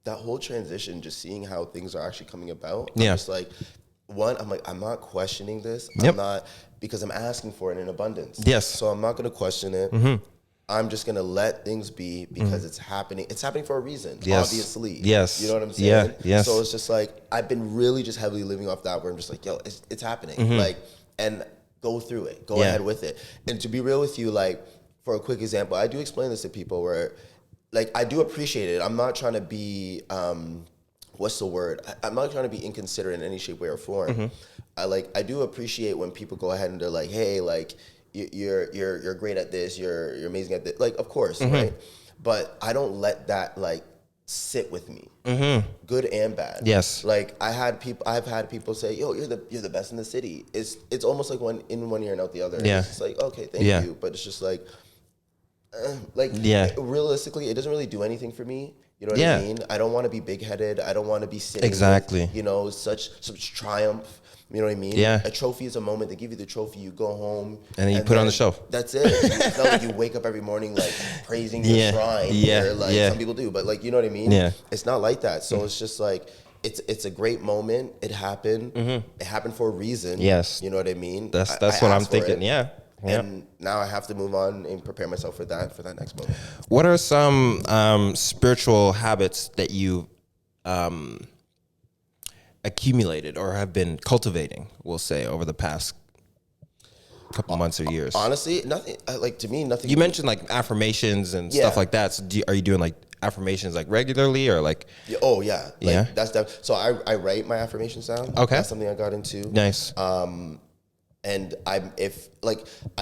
That whole transition, just seeing how things are actually coming about. I'm just like, I'm not questioning this. I'm not, because I'm asking for it in abundance. Yes. So I'm not going to question it. I'm just going to let things be because it's happening. It's happening for a reason, obviously. Yes. You know what I'm saying? Yeah. Yes. So it's just like, I've been really just heavily living off that, where I'm just like, yo, it's happening. Like, and go through it. Go ahead with it. And to be real with you, like, for a quick example, I do explain this to people where, like, I do appreciate it. I'm not trying to be, what's the word? I'm not trying to be inconsiderate in any shape, way, or form. I do appreciate when people go ahead and they're like, hey, like, you're great at this, you're amazing at this. Like, of course, right? But I don't let that like sit with me, good and bad. Yes. Like I've had people say, yo, you're the best in the city. It's almost like one ear and out the other. Yeah. It's like, okay, thank you, but it's just like, realistically, it doesn't really do anything for me. You know what I mean? I don't want to be big-headed. I don't want to be sitting with, such triumph. You know what I mean? Yeah. A trophy is a moment. They give you the trophy, you go home. And then you put it on the shelf. That's it. It's not like you wake up every morning like praising your shrine. Some people do, but like, you know what I mean? Yeah. It's not like that. So it's just like, it's a great moment. It happened. It happened for a reason. Yes. You know what I mean? That's what I'm thinking. Yeah. And now I have to move on and prepare myself for that next moment. What are some spiritual habits that you accumulated or have been cultivating, we'll say, over the past couple months or years? Honestly, nothing. To me, nothing. You mentioned like affirmations and stuff like that. So are you doing like affirmations like regularly or like? Oh yeah, Like, So I write my affirmations down. Okay, that's something I got into. Nice. And I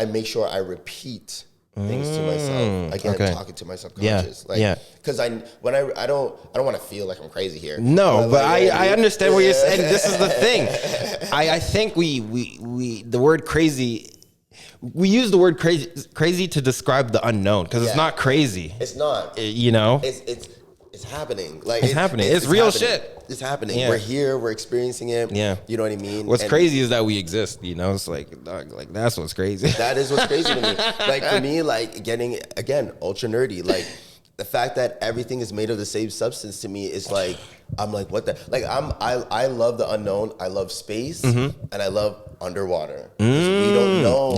make sure I repeat things to myself. Again, talking to my subconscious. Because I don't want to feel like I'm crazy here. No, but I understand what you're saying. This is the thing. I think we the word crazy. We use the word crazy to describe the unknown, because it's not crazy. It's not. It's happening. Like it's happening. It's real happening. shit. It's happening. Yeah. We're here. We're experiencing it. Yeah. You know what I mean? What's crazy is that we exist. You know, it's like, dog, like that's what's crazy. That is what's crazy to me. Like for me, like getting again ultra nerdy. Like the fact that everything is made of the same substance to me is like, I'm like, what the? Like I love the unknown. I love space, and I love underwater. We don't know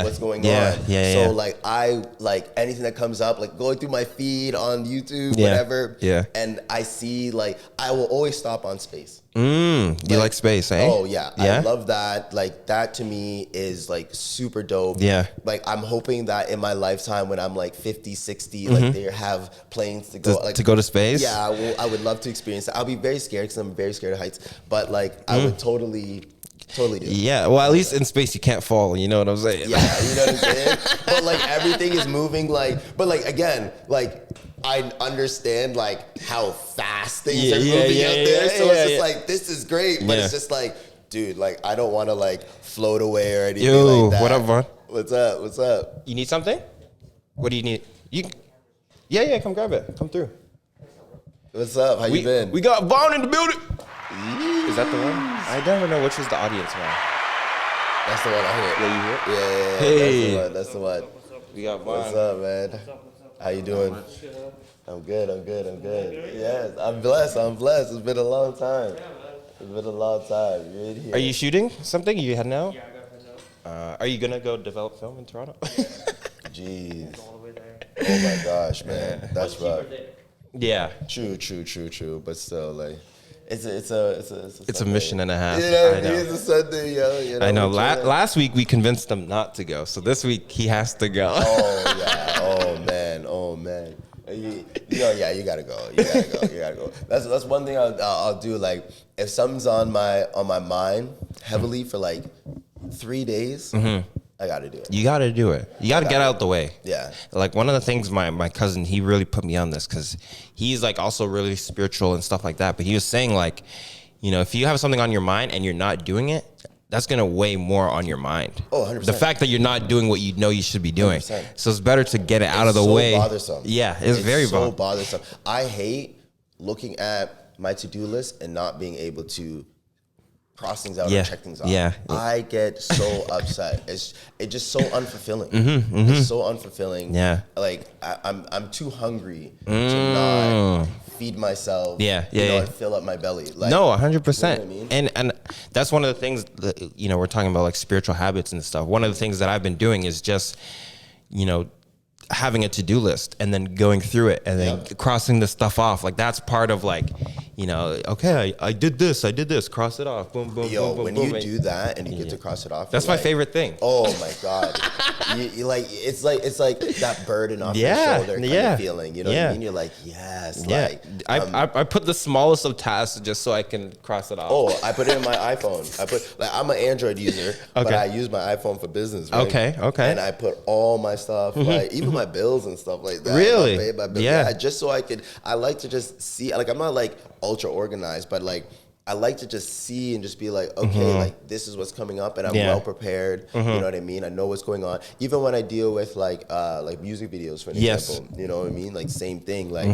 what's going on. So like I like anything that comes up, like going through my feed on YouTube, whatever. And I see like I will always stop on space. You like space, eh? Oh yeah. I love that. Like that to me is like super dope. Yeah. Like I'm hoping that in my lifetime when I'm like 50, 60, like they have planes to go to go to space. Yeah, I would love to experience that. I'll be very scared because I'm very scared of heights. But like I would totally do. Yeah, well, at least in space you can't fall. You know what I'm saying? Yeah, you know what I'm saying? But like everything is moving but like again, like I understand like how fast things are moving out there. So it's just like, this is great. But it's just like, dude, like I don't want to like float away or anything like that. What up, Vaughn? What's up? You need something? What do you need? Yeah, come grab it. Come through. What's up? How you been? We got Vaughn in the building. Is that the one? I never know which is the audience one. That's the one I hear. Yeah, you hear it? Yeah. Hey. That's the one. We got Vaughn. What's up, man? How you doing? I'm good. Yes, I'm blessed. It's been a long time. You're in here. Are you shooting something? You heading out? Yeah, I got head out. Are you gonna go develop film in Toronto? Jeez. Oh my gosh, man. That's rough. Yeah. True. But still, like, It's a mission and a half. Yeah, I know. it's a Sunday, yo. You know, I know. Last week we convinced him not to go, so this week he has to go. Oh yeah. Oh man. You gotta go. You gotta go. That's one thing I'll do. Like if something's on my mind heavily for like 3 days, I gotta do it. You gotta do it. You gotta get out the way. Yeah. Like one of the things my cousin, he really put me on this because he's like also really spiritual and stuff like that. But he was saying like, you know, if you have something on your mind and you're not doing it, that's going to weigh more on your mind. Oh, 100%. The fact that you're not doing what you know you should be doing. 100%. So it's better to get it out of the way. It's so bothersome. Yeah, it's very so bothersome. I hate looking at my to-do list and not being able to cross things out or check things off. Yeah. I get so upset. It's just so unfulfilling. It's so unfulfilling. Yeah. Like I'm too hungry to not feed myself. And fill up my belly. Like, no, 100%. You know what I mean? And that's one of the things that, you know, we're talking about like spiritual habits and stuff. One of the things that I've been doing is just, you know, having a to-do list and then going through it and then crossing the stuff off. Like that's part of like, you know, okay, I did this, cross it off. Boom, boom, Yo, boom, boom, when boom. you do that and you get to cross it off, That's my favorite thing. Oh my God. you like it's like that burden off your shoulder kind of feeling. You know what I mean? You're like, yes. Yeah. Like I put the smallest of tasks just so I can cross it off. Oh, I put it in my iPhone. I'm an Android user, but I use my iPhone for business. Right? Okay. And I put all my stuff, like even my bills and stuff like that. Really? I pay my bills. Yeah. Just so I like to just see. Like I'm not like ultra organized, but like I like to just see and just be like, okay, like this is what's coming up, and I'm well prepared. You know what I mean? I know what's going on. Even when I deal with like music videos, for example, you know what I mean? Like same thing. Like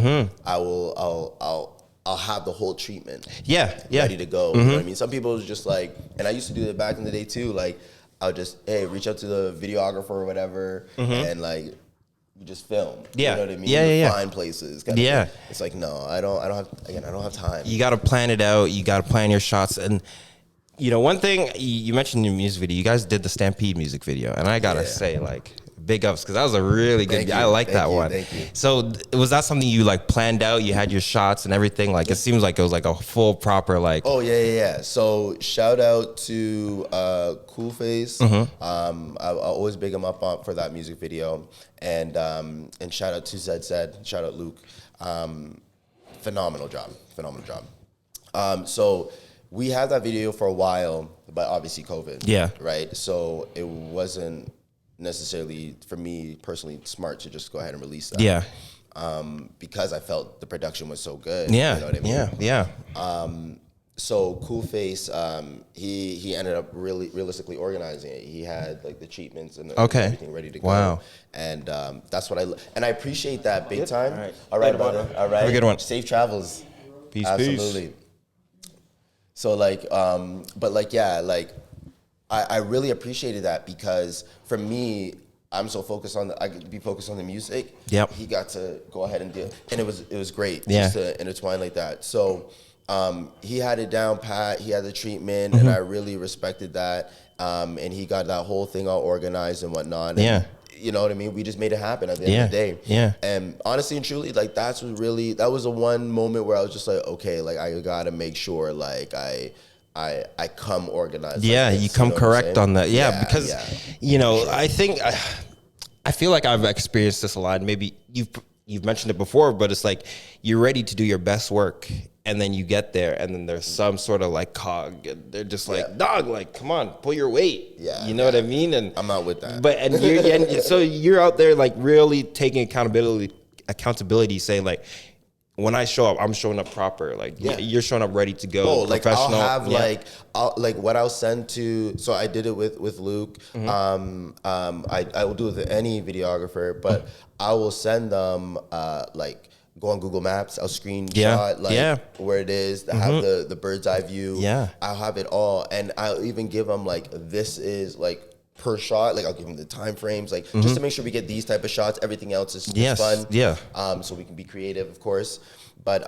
I'll have the whole treatment. Ready to go. You know what I mean? Some people is just like, and I used to do it back in the day too. Like I'll just reach out to the videographer or whatever, and like. You just film. You know what I mean? Find places. Kind of thing. It's like, no, I don't have time. You got to plan it out. You got to plan your shots. And, you know, one thing you mentioned in your music video, you guys did the Stampede music video. And I got to say, like, big ups, because that was a really good video. I like that one. Thank you. So was that something you like planned out? You had your shots and everything? Like, it seems like it was like a full proper like. Oh, yeah. So shout out to 𝓟There. I always big him up for that music video. And shout out to 𝁟There. Shout out Luke. Phenomenal job. So we had that video for a while, but obviously COVID. Yeah. Right. So it wasn't necessarily for me personally smart to just go ahead and release that. Yeah. Because I felt the production was so good. Yeah. You know what I mean? Yeah. So 𝓟There, he ended up really realistically organizing it. He had like the treatments and everything ready to go. Wow. And that's what I appreciate that big time. All right, brother. All right. Have a good one. Safe travels. Peace. Absolutely. So like, but like, yeah, like I really appreciated that because for me, I'm so focused on I could be focused on the music. Yep. He got to go ahead and deal, and it was great just to intertwine like that. So he had it down pat. He had the treatment, and I really respected that. And he got that whole thing all organized and whatnot. And, you know what I mean? We just made it happen at the end of the day. Yeah. And honestly and truly, like that was the one moment where I was just like, okay, like I gotta make sure like I come organized. Yeah, like this, you come correct on that. Yeah, because you know, Sure. I feel like I've experienced this a lot. Maybe you've mentioned it before, but it's like you're ready to do your best work, and then you get there, and then there's some sort of like cog. And they're just like, dog, like come on, pull your weight. Yeah, you know what I mean. And I'm not with that. But so you're out there like really taking accountability, saying like, when I show up, I'm showing up proper. Like you're showing up ready to go. Oh, like professional. I'll have like what I'll send to. So I did it with Luke. I will do it with any videographer, but I will send them like go on Google Maps. I'll screenshot where it is. Have the bird's eye view. Yeah, I'll have it all, and I'll even give them like this is like per shot. Like I'll give them the time frames, like just to make sure we get these type of shots. Everything else is fun. Yeah. So we can be creative, of course. But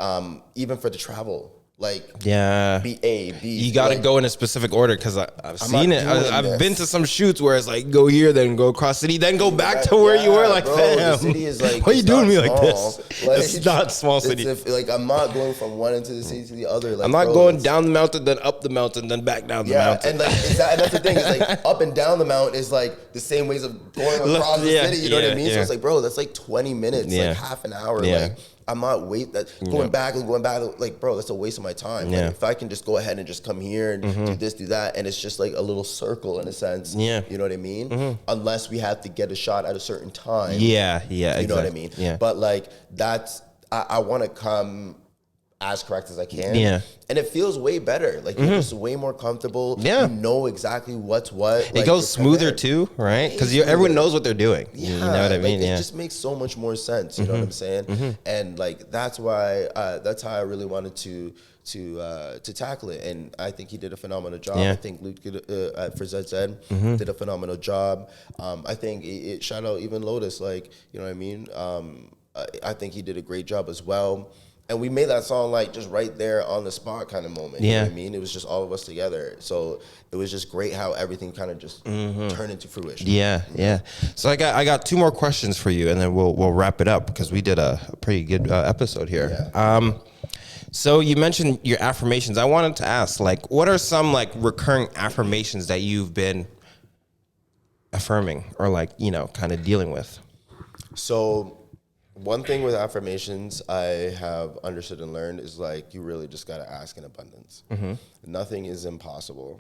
even for the travel, Like, Yeah. be A, B. You got to like, go in a specific order because I've seen it. not doing I've been this. to some shoots where it's like go here, then go across city, then go back to where you were. Like, bro, fam, the city is like, why are you it's doing not me like small. this? Like, It's not small city. Like, I'm not going from one end of the city to the other. Like, I'm not bro, going it's- down the mountain, then up the mountain, then back down the mountain. and like and that's the thing. It's like up and down the mountain is like the same ways of going across the Yeah, city. You know what I mean? yeah. So it's like, bro, that's like 20 minutes, Yeah. like half an hour. Yeah. Like I'm not going back and going back. Like, bro, that's a waste of my time. Yeah. Like, if I can just go ahead and just come here and do this, do that, and it's just like a little circle in a sense. Yeah. You know what I mean? Unless we have to get a shot at a certain time. Yeah, You know what I mean? Yeah. But like I want to come as correct as I can. Yeah. And it feels way better. Like you're just way more comfortable. Yeah. You know exactly what's what. It Like, goes you're smoother prepared. too, right? Because Way everyone smoother. knows what they're doing. Yeah, You know what I mean? Like, Yeah. It just makes so much more sense. You know what I'm saying? And like that's why that's how I really wanted to tackle it. And I think he did a phenomenal job. Yeah. I think Luke for ZZ did a phenomenal job. I think shout out even Lotus. Like, you know what I mean? I think he did a great job as well. And we made that song like just right there on the spot kind of moment. You know Yeah. what I mean? It was just all of us together. So it was just great how everything kind of just turned into fruition. Yeah. So I got two more questions for you, and then we'll wrap it up because we did a pretty good episode here. Yeah. So you mentioned your affirmations. I wanted to ask, like, what are some like recurring affirmations that you've been affirming or like, you know, kind of dealing with? So one thing with affirmations I have understood and learned is like you really just got to ask in abundance. Nothing is impossible.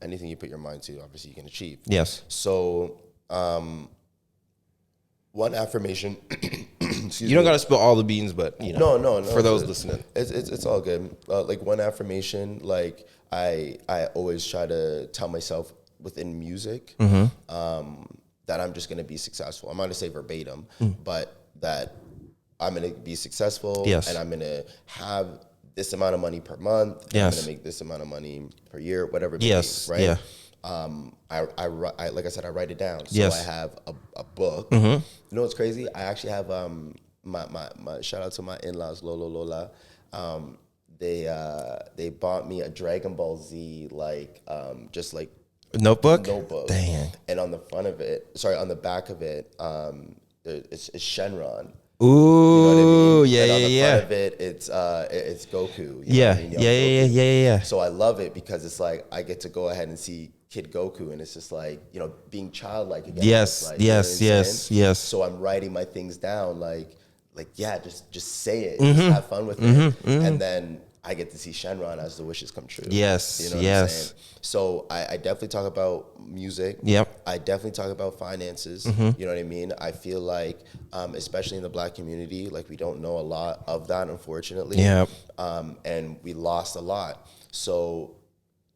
Anything you put your mind to, obviously you can achieve. Yes. So one affirmation. You don't got to spill all the beans, but you know, No. for those listening. It's all good. Like one affirmation, like I always try to tell myself within music that I'm just gonna be successful. I'm not gonna say verbatim, but that I'm gonna be successful. Yes. And I'm gonna have this amount of money per month. Yes. I'm gonna make this amount of money per year, whatever it Yes. may be, right? Yeah. I like I said, I write it down. So Yes. I have a book. You know what's crazy? I actually have my shout out to my in-laws, Lola. They bought me a Dragon Ball Z just like Notebook. Dang. And on the on the back of it, it's Shenron. Ooh, You know what I mean? yeah, And on the yeah. front of it, it's Goku. You know Yeah, what I mean? Young yeah. Goku. So I love it because it's like I get to go ahead and see Kid Goku, and it's just like, you know, being childlike again. Yes, It's like, you know what I'm yes. saying? So I'm writing my things down, like yeah, just say it, just have fun with it, and then I get to see Shenron as the wishes come true. Yes, you know what I'm saying? So I definitely talk about music. Yep. I definitely talk about finances. Mm-hmm. You know what I mean? I feel like, especially in the Black community, like we don't know a lot of that, unfortunately. Yep. And we lost a lot. So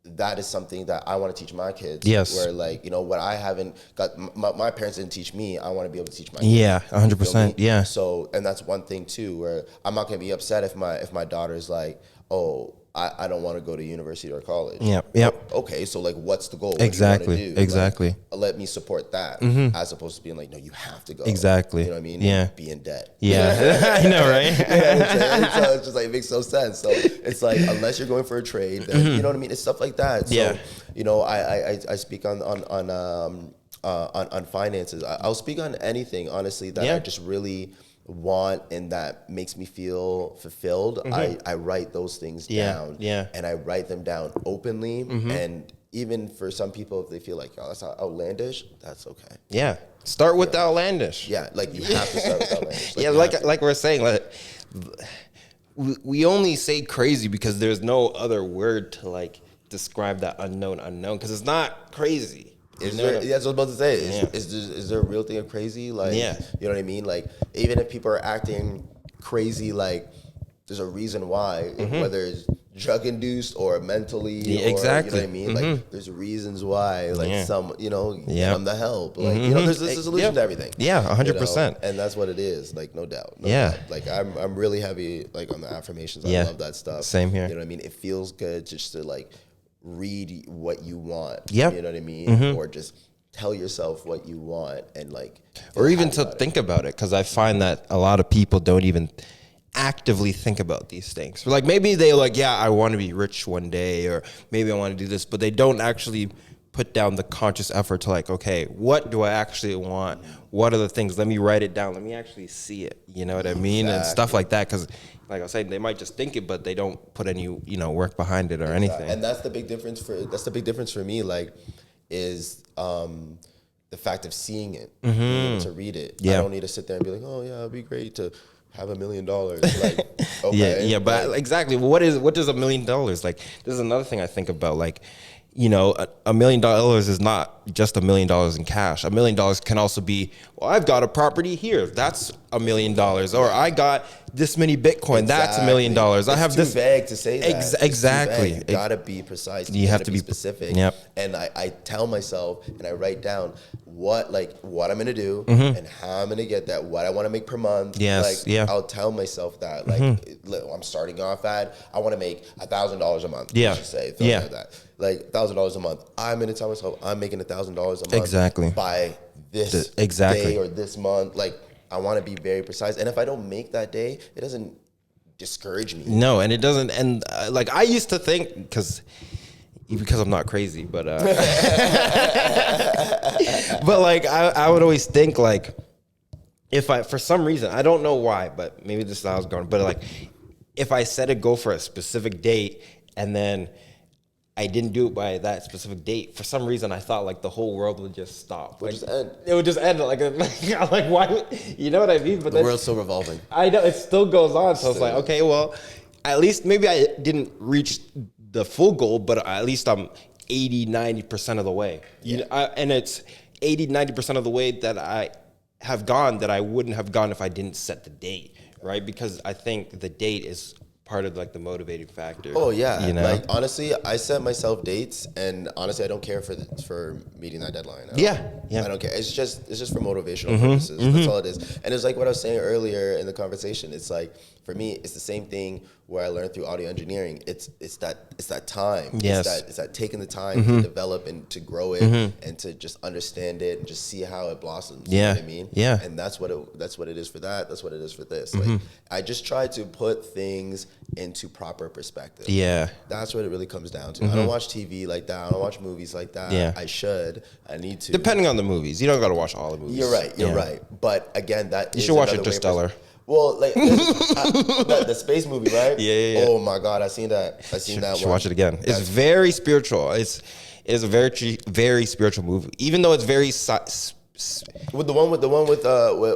that is something that I want to teach my kids. Yes. Where like, you know, what I haven't got, my parents didn't teach me, I want to be able to teach my kids. Yeah, 100%. You feel me? Yeah. So, and that's one thing too, where I'm not gonna be upset if my daughter's like, oh, I don't want to go to university or college. Yep. Okay, so like, what's the goal? What do you Exactly. wanna do? Exactly. Like, let me support that, as opposed to being like, no, you have to go. Exactly. You know what I mean? Yeah. Be in debt. Yeah. I know, right? So it's just like, it makes no sense. So it's like, unless you're going for a trade, then, you know what I mean? It's stuff like that. So, Yeah. you know, I speak on finances. I'll speak on anything, honestly, that Yeah. I just really want and that makes me feel fulfilled. I write those things down. Yeah. And I write them down openly. And even for some people, if they feel like, oh, that's outlandish, that's okay. Yeah. Start with the outlandish. Yeah, like you have to start with outlandish. Yeah, like we're saying, like we only say crazy because there's no other word to like describe that unknown because it's not crazy. Is there, that's what I was about to say. Yeah. Is there a real thing of crazy? Like, Yeah. You know what I mean? Like, even if people are acting crazy, like, there's a reason why, whether it's drug induced or mentally, Yeah, or, exactly. you know what I mean? Like, there's reasons why, like, Yeah. some, you know, Yeah. come the help. Like, you know, there's a solution Yep. to everything. Yeah, 100%. You know? And that's what it is, like, no doubt. No Yeah. doubt. Like, I'm really heavy, like, on the affirmations. Yeah. I love that stuff. Same here. You know what I mean? It feels good just to, like, read what you want. Yep. You know what I mean? Or just tell yourself what you want and like, Or even happy to about it. think about it, because I find that a lot of people don't even actively think about these things. Like maybe they like, yeah, I want to be rich one day, or maybe I want to do this, but they don't actually put down the conscious effort to like, okay, what do I actually want? What are the things? Let me write it down. Let me actually see it. You know what I mean? And stuff like that. Because like I was saying, they might just think it, but they don't put any, work behind it or anything. And that's the big difference for me, like, is the fact of seeing it, being able to read it. Yeah. I don't need to sit there and be like, oh yeah, it'd be great to have $1 million. Like, okay. Yeah, but exactly. What does $1 million like? This is another thing I think about. Like, $1 million is not just $1 million in cash. $1 million can also be, well, I've got a property here. That's $1 million. Or I got this many Bitcoin. That's $1 million. I have this. It's too vague to say that. Exactly. You gotta be precise. You have to be specific. Yep. And I tell myself and I write down what I'm gonna do and how I'm gonna get that. What I want to make per month. Yes. I'll tell myself that. Like I'm starting off at, I want to make $1,000 a month. Yeah. Let's just say Yeah. like that. Like $1,000 a month. I'm gonna tell myself I'm making $1,000 a month. Exactly. By this Exactly. day or this month. Like I want to be very precise. And if I don't make that day, it doesn't discourage me. No, and it doesn't. And like I used to think, because I'm not crazy, but but like I would always think like, if I, for some reason, I don't know why, but maybe this is how I was going, but like if I set a goal for a specific date and then I didn't do it by that specific date, for some reason I thought like the whole world would just stop. Like, it would just end. Like why? You know what I mean? But the world's still revolving. I know it still goes on. So it's like, okay, well, at least maybe I didn't reach the full goal, but at least I'm 80-90% of the way. Yeah. And it's 80-90% of the way that I have gone that I wouldn't have gone if I didn't set the date, right? Because I think the date is part of like the motivating factor. Oh yeah, like honestly, I set myself dates, and honestly, I don't care for meeting that deadline. Yeah. I don't care. It's just for motivational purposes. That's all it is. And it's like what I was saying earlier in the conversation. It's like for me, it's the same thing where I learned through audio engineering. It's that time. Yes. It's that taking the time to develop and to grow it and to just understand it and just see how it blossoms. Yeah. You know what I mean? Yeah. And that's what it is for that. That's what it is for this. Like I just try to put things into proper perspective. Yeah. That's what it really comes down to. I don't watch TV like that. I don't watch movies like that. Yeah. I should. I need to. Depending on the movies. You don't got to watch all the movies. You're right. You're right. But again, that you should watch Interstellar. Well, like the space movie, right? Yeah. Oh my God, I seen that. I seen that. You should watch it again. It's very spiritual. It is a very spiritual movie, even though it's very with the one with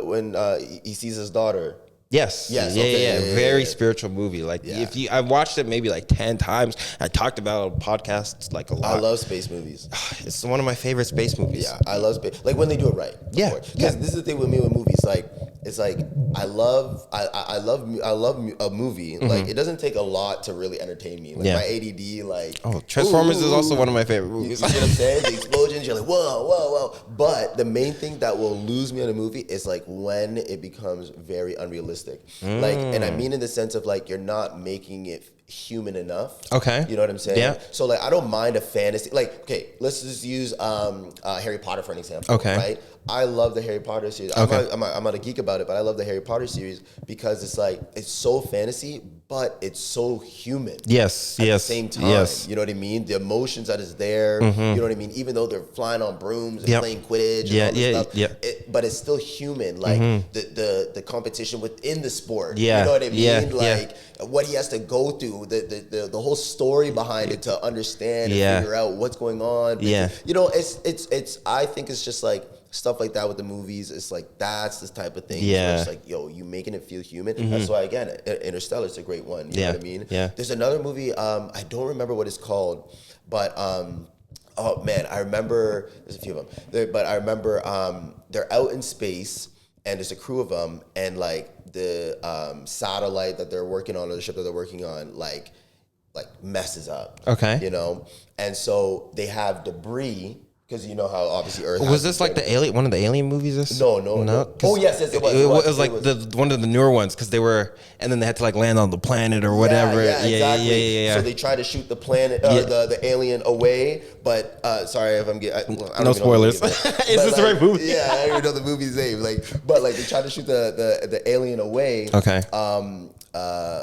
when he sees his daughter. Yes. Yeah. Very spiritual movie. Like I've watched it maybe like 10 times. I talked about it on podcasts like a lot. I love space movies. It's one of my favorite space movies. Yeah, I love space. Like when they do it right. Yeah. Because this is the thing with me with movies. Like it's like I love a movie. Like it doesn't take a lot to really entertain me. Like my ADD. Like Transformers is also one of my favorite movies. You know what I'm saying? The explosions. You're like whoa. But the main thing that will lose me on a movie is like when it becomes very unrealistic. Like, and I mean in the sense of like you're not making it human enough. Okay. You know what I'm saying? Yeah. So like I don't mind a fantasy. Like, okay, let's just use Harry Potter for an example. Okay. Right? I love the Harry Potter series. Okay. I'm not a geek about it, but I love the Harry Potter series because it's like it's so fantasy, but it's so human. Yes. At the same time. Yes. You know what I mean? The emotions that is there. You know what I mean? Even though they're flying on brooms and playing Quidditch and all this stuff. Yeah. But it's still human. Like the competition within the sport. Yeah. You know what I mean? Yeah. Like what he has to go through, the whole story behind it to understand and figure out what's going on. Because, you know, it's I think it's just like stuff like that with the movies. It's like that's this type of thing. Yeah. It's like, yo, you making it feel human. That's why again, Interstellar is a great one. You know what I mean? Yeah. There's another movie, I don't remember what it's called, but oh man, I remember there's a few of them. But I remember they're out in space and there's a crew of them, and like the satellite that they're working on or the ship that they're working on like messes up. Okay. You know? And so they have debris Because you know how obviously Earth. Was this like one of the Alien movies? No. Oh yes, it was. It was like one of the newer ones because they were, and then they had to like land on the planet or whatever. Yeah, exactly. Yeah. So they tried to shoot the planet, the alien away, but sorry if I'm getting. No spoilers. Is this the right movie? Yeah, I don't even know the movie's name. But they tried to shoot the alien away. Okay.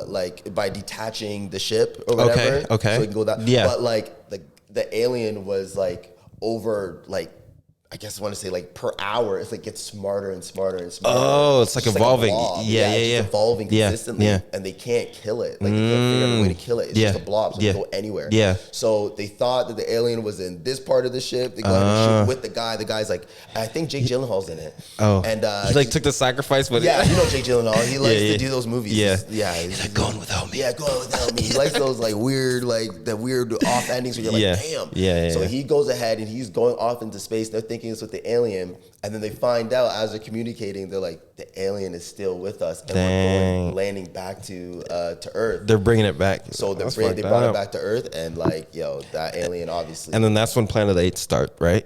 Like by detaching the ship or whatever. Okay. So it can go down. Yeah. But like the alien was like over like. I guess I want to say like per hour, it's like gets smarter and smarter and smarter. Oh, it's like evolving. Yeah. Evolving consistently, and they can't kill it. Like they can't figure out a way to kill it. It's just a blob, so it can go anywhere. Yeah. So they thought that the alien was in this part of the ship. They go ahead and shoot with the guy. The guy's like, I think Jake Gyllenhaal's in it. Oh, and he like took the sacrifice with it. Yeah, you know Jake Gyllenhaal. He likes to do those movies. He's like going without me. Yeah, going without me. He likes those like weird, like the weird off endings where you're like, damn. Yeah. So he goes ahead and he's going off into space. They're thinking it's with the alien. And then they find out as they're communicating, they're like, the alien is still with us, and we're landing back to Earth. They're bringing it back. So they brought it back to Earth, and like, that alien obviously. And then that's when Planet 8 start, right?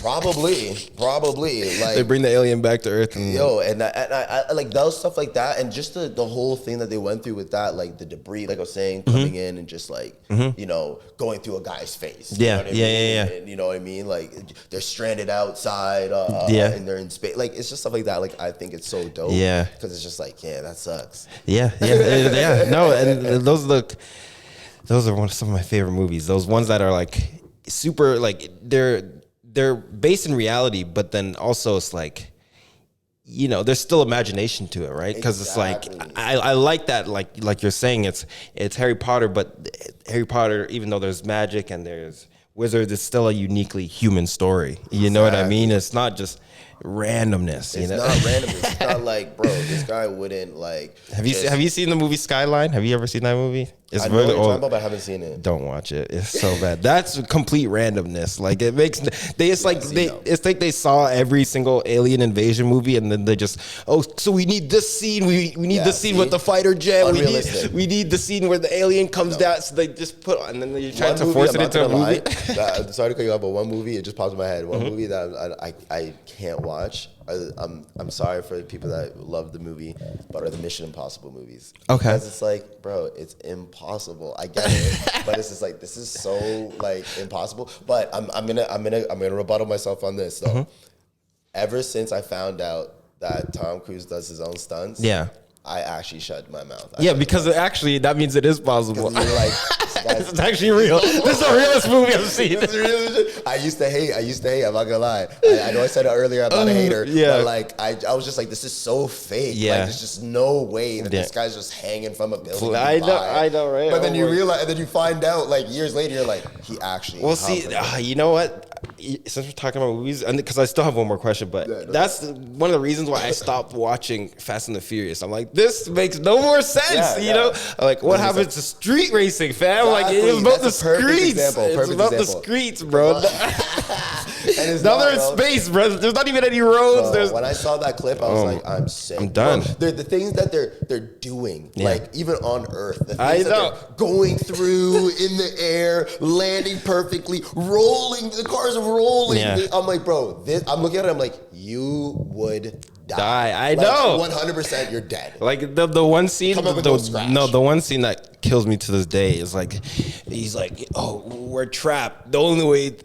Probably. Like they bring the alien back to Earth, and and I like those stuff like that, and just the whole thing that they went through with that, like the debris, like I was saying, coming in and just like going through a guy's face. Yeah. And, you know what I mean? Like they're stranded outside, and they're in space. Like it's just stuff like that. Like I think it's so dope. Yeah, because it's just like that sucks. Yeah. No, and those are some of my favorite movies. Those ones that are like super, like they're based in reality, but then also it's like, there's still imagination to it, right? Because it's like I like that, like you're saying, it's Harry Potter, but Harry Potter, even though there's magic and there's wizards, it's still a uniquely human story. You know what I mean? It's not just randomness. It's not randomness. It's not like, bro, this guy wouldn't like. Have you seen the movie Skyline? Have you ever seen that movie? It's really what you're talking about, but I haven't seen it. Don't watch it. It's so bad. That's complete randomness. Like it's like they saw every single alien invasion movie, and then they just so we need this scene. We need this scene with the fighter jet. We need the scene where the alien comes down. So they just and then they try to force it into a movie. Sorry to cut you off, but one movie, it just popped in my head. One movie that I can't watch. I'm sorry for the people that love the movie, but are the Mission Impossible movies. Okay. Because it's like, bro, it's impossible. I get it, but it's just like, this is so like impossible. But I'm gonna rebuttal myself on this though. Ever since I found out that Tom Cruise does his own stunts, I actually shut my mouth. Because that means it is possible. You're like, it's actually real. This is the realest movie I've seen. I used to hate. I'm not gonna lie. I know I said it earlier. I'm not a hater. But like, I was just like, this is so fake. Yeah. Like, there's just no way that this guy's just hanging from a building. I know, right? But then you realize, and then you find out, like years later, you're like, he actually. Well, see, you know what? Since we're talking about movies, and because I still have one more question, but that's one of the reasons why I stopped watching Fast and the Furious. I'm like, this makes no more sense. You know, like what happens to street racing, fam? Exactly. Like it's about the streets. It's about the streets, bro. And now they're in space, bro. There's not even any roads. Bro, when I saw that clip, I was like, I'm sick. I'm done. Bro, the things that they're doing, like even on Earth, the things I know. that they're going through in the air, landing perfectly, rolling. The cars are rolling. Yeah. I'm like, bro, I'm looking at it. I'm like, you would die. I know. 100%, you're dead. Like the one scene, the one scene that kills me to this day is like, he's like, oh, we're trapped. The only way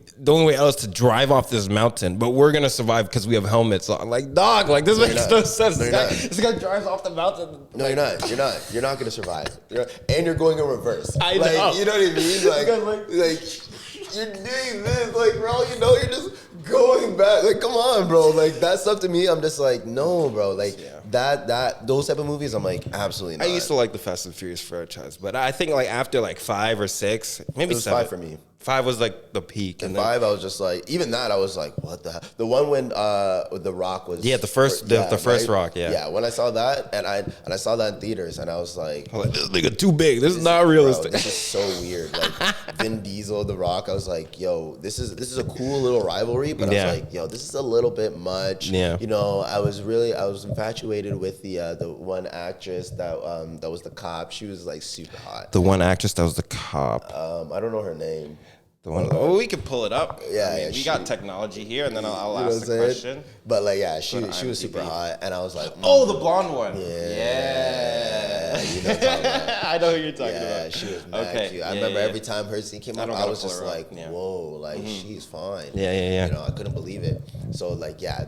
out is to drive off this mountain, but we're gonna survive because we have helmets on. Like, dog, like this makes no sense. This guy drives off the mountain. No, you're not. You're not gonna survive. And you're going in reverse. I know. Like, you know what I mean? Like you're doing this, like, bro. You know, you're just going back. Like, come on, bro. Like that stuff to me, I'm just like, no, bro. Like those type of movies, I'm like, absolutely not. I used to like the Fast and Furious franchise, but I think like after like 5 or 6, maybe it was 7 5 for me. 5 was like the peak, and 5, I was just like, even that, I was like, what the hell? The one when The Rock was, the first Rock, when I saw that, and I saw that in theaters, and I was like, this nigga too big. This is not realistic. Bro, this is so weird. Like Vin Diesel, The Rock, I was like, yo, this is a cool little rivalry, but I was like, yo, this is a little bit much. Yeah. You know, I was infatuated with the one actress that was the cop. She was like super hot. The one actress that was the cop. I don't know her name. The one. Oh, we could pull it up. Yeah, I mean, we got technology here, and then I'll ask the question. But like, yeah, she was super hot, and I was like, oh, the blonde one. Yeah. You know what I'm talking about. I know who you're talking Yeah, about. she was mad cute. I remember every time her scene came out, I was just like, whoa, like she's fine. Yeah. You know, I couldn't believe it. So like, yeah,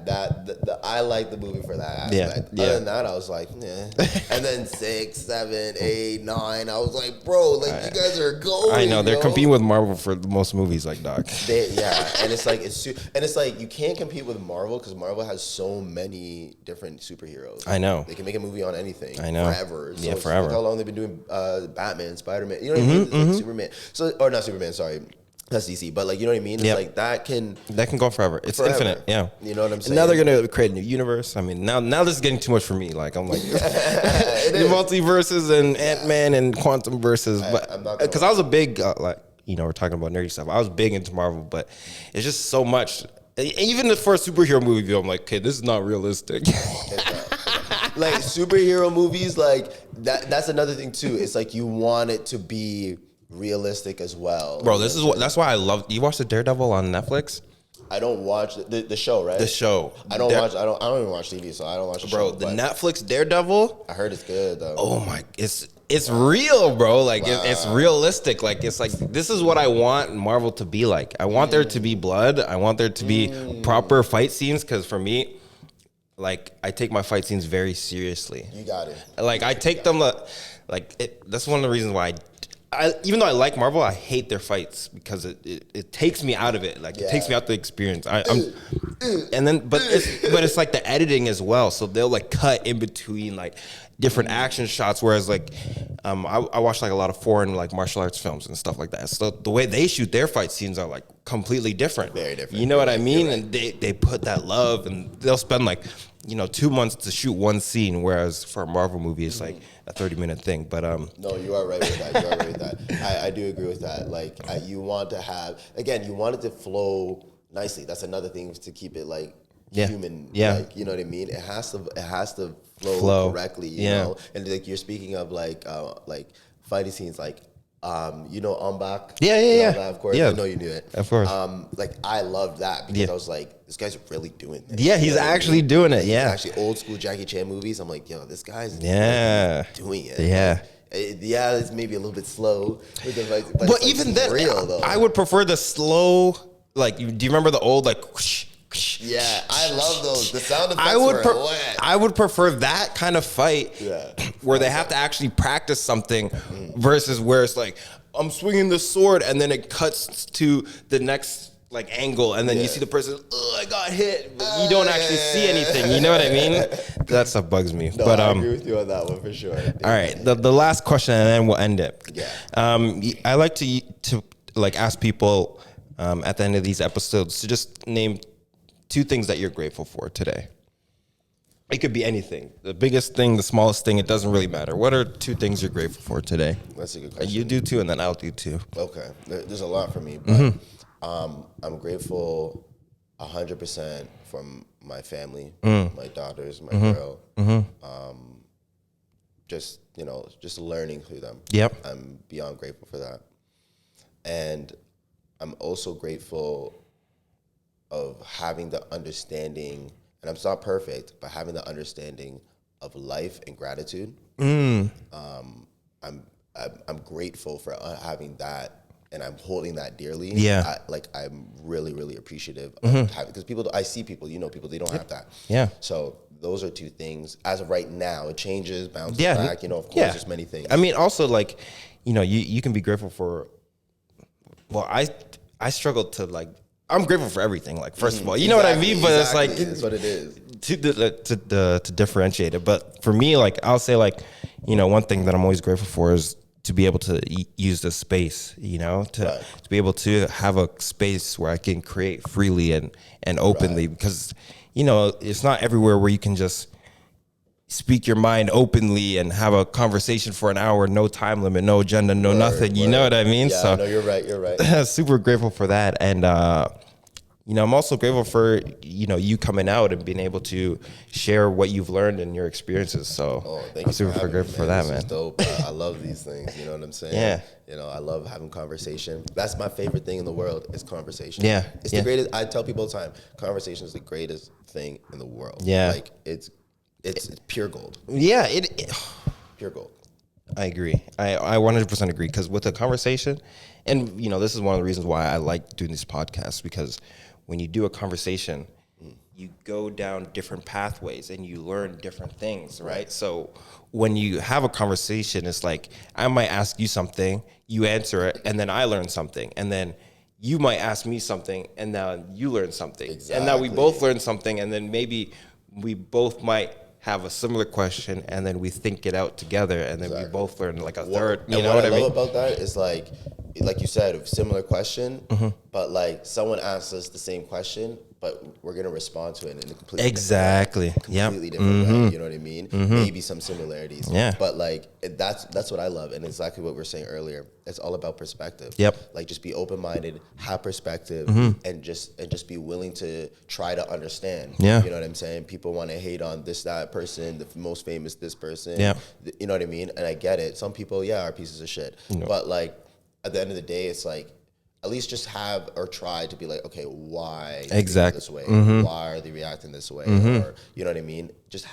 I like the movie for that aspect. Yeah. Other than that, I was like, yeah. And then 6, 7, 8, 9, I was like, bro, like you guys are going. I know they're competing with Marvel for most movies, like dog. And it's like you can't compete with Marvel because Marvel has so many different superheroes. I know they can make a movie on anything. I know forever. So forever. Look how long they've been doing Batman, Spider-Man. You know what I mean? It's like Superman. So or not Superman. Sorry. That's DC, but like you know what I mean. It's like that can go forever. It's infinite. Yeah, you know what I'm saying. And now they're gonna create a new universe. I mean, now this is getting too much for me. Like I'm like the multiverses and Ant-Man and Quantum verses. But because I was a big like we're talking about nerdy stuff. I was big into Marvel, but it's just so much. Even the first superhero movie, I'm like, okay, this is not realistic. Like superhero movies, like that's another thing too. It's like you want it to be realistic as well, bro. That's why I love. You watch the Daredevil on Netflix? I don't watch the show, right? The show. I don't even watch TV, so I don't watch the show. Bro, the Netflix Daredevil. I heard it's good though. Oh my, it's real, bro. Like it's realistic. Like it's like this is what I want Marvel to be like. I want there to be blood. I want there to be proper fight scenes because for me, like I take my fight scenes very seriously. You got it. Like I take them that's one of the reasons why I even though I like Marvel, I hate their fights because it takes me out of it. Like it takes me out the experience. But it's like the editing as well. So they'll like cut in between like different action shots. Whereas like I watch like a lot of foreign like martial arts films and stuff like that. So the way they shoot their fight scenes are like completely different. Very different. You know what I mean? Right. And they put that love and they'll spend like 2 months to shoot one scene, whereas for a Marvel movie, it's like a 30-minute thing. But no, you are right with that. I do agree with that. Like you want to have you want it to flow nicely. That's another thing to keep it like human. Yeah, like, you know what I mean. It has to flow correctly. You know, and like you're speaking of like fighting scenes like. Back. Yeah. Of course, yeah. I know you knew it. Of course. Like I loved that because I was like, this guy's really doing this. Yeah, he's actually doing it. Yeah, he's actually old school Jackie Chan movies. I'm like, yo, this guy's doing it. Yeah. Like, it's maybe a little bit slow. But even then, real, though. I would prefer the slow. Like, do you remember the old like? Whoosh, whoosh, yeah, I love those. The sound effects I would prefer that kind of fight where they have to actually practice something versus where it's like, I'm swinging the sword and then it cuts to the next like angle and then you see the person, I got hit, but you don't actually see anything. You know what I mean? That stuff bugs me. No, but I agree with you on that one for sure. All right, the last question and then we'll end it. Yeah. I like to like ask people at the end of these episodes to just name 2 things that you're grateful for today. It could be anything. The biggest thing, the smallest thing, it doesn't really matter. What are 2 things you're grateful for today? That's a good question. You do 2 and then I'll do 2. Okay. There's a lot for me, but I'm grateful 100% for my family, my daughters, my girl. Just learning through them. Yep. I'm beyond grateful for that. And I'm also grateful of having the understanding, and I'm not perfect, but having the understanding of life and gratitude. I'm grateful for having that, and I'm holding that dearly. Yeah, I'm really, really appreciative of having, because I see people, they don't have that. Yeah. So those are 2 things. As of right now, it changes, bounces back. Of course, there's many things. I mean, also like, you can be grateful for. Well, I struggle to like. I'm grateful for everything. Like, first of all, you know what I mean? But it's like, that's what it is. To differentiate it. But for me, like, I'll say like, one thing that I'm always grateful for is to be able to use this space, to be able to have a space where I can create freely and openly because, it's not everywhere where you can just speak your mind openly and have a conversation for an hour, no time limit, no agenda, nothing. You know what I mean? Yeah, so no, you're right. Super grateful for that. And, I'm also grateful for, you coming out and being able to share what you've learned and your experiences. So Thank I'm super grateful for that, This man. is dope. I love these things. You know what I'm saying? Yeah. I love having conversation. That's my favorite thing in the world is conversation. Yeah. It's the greatest. I tell people all the time, conversation is the greatest thing in the world. Yeah. Like it's pure gold. Yeah. Pure gold. I agree. I 100% agree, because with a conversation, and this is one of the reasons why I like doing these podcasts, because when you do a conversation, you go down different pathways and you learn different things, right? So when you have a conversation, it's like I might ask you something, you answer it, and then I learn something, and then you might ask me something, and now you learn something. Exactly. And now we both learn something, and then maybe we both might have a similar question, and then we think it out together, and then we both learn like a third. What I love about that is like you said, a similar question, but like someone asks us the same question, but we're gonna respond to it in a completely completely different way. You know what I mean? Maybe some similarities. Yeah. But like that's what I love, and exactly what we were saying earlier. It's all about perspective. Yep. Like just be open minded, have perspective, and just be willing to try to understand. Yeah. You know what I'm saying? People want to hate on that person, the most famous this person. Yeah. You know what I mean? And I get it. Some people, are pieces of shit. But like at the end of the day, it's like, at least just have or try to be like, okay, why exactly this way? Why are they reacting this way? Or you know what I mean? Just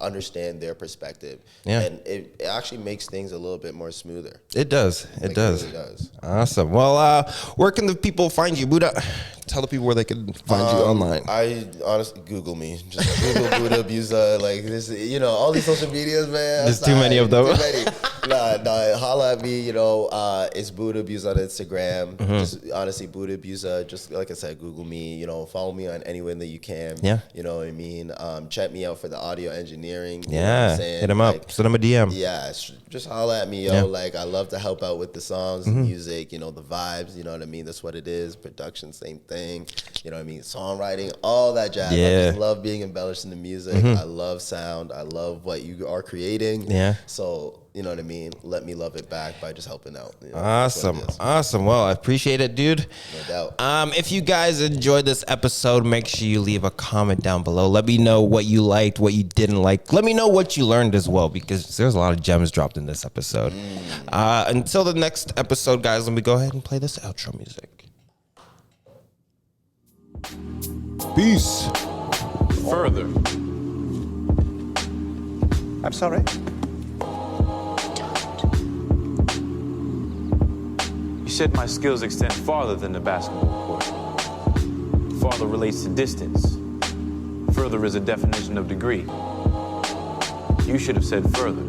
understand their perspective. Yeah. And it actually makes things a little bit more smoother. It does. It does. It really does. Awesome. Well, where can the people find you, Buddha? Tell the people where they can find you online. I honestly Google me. Just Google Buddha @𝓅. Like this, all these social medias, man. There's too many of them. Too many. Nah, holla at me. It's Buddha 𝓅 on Instagram. Just honestly, Buddha 𝓅. Just like I said, Google me. Follow me on anywhere that you can. Yeah. You know what I mean? Check me out for the audio engineering. You know Yeah. what I'm saying? Hit him up. Send him a DM. Yeah, just holla at me, yo. Yeah. Like, I love to help out with the songs, the music, the vibes. You know what I mean? That's what it is. Production, same thing. You know what I mean? Songwriting, all that jazz. Yeah. I just love being embellished in the music. I love sound. I love what you are creating. Yeah. So, you know what I mean? Let me love it back by just helping out. Awesome. Awesome. Well, I appreciate it, dude. No doubt. If you guys enjoyed this episode, make sure you leave a comment down below. Let me know what you liked, what you didn't like. Let me know what you learned as well, because there's a lot of gems dropped in this episode. Until the next episode, guys, let me go ahead and play this outro music. Peace. Further. I'm sorry. You said my skills extend farther than the basketball court. Farther relates to distance. Further is a definition of degree. You should have said further.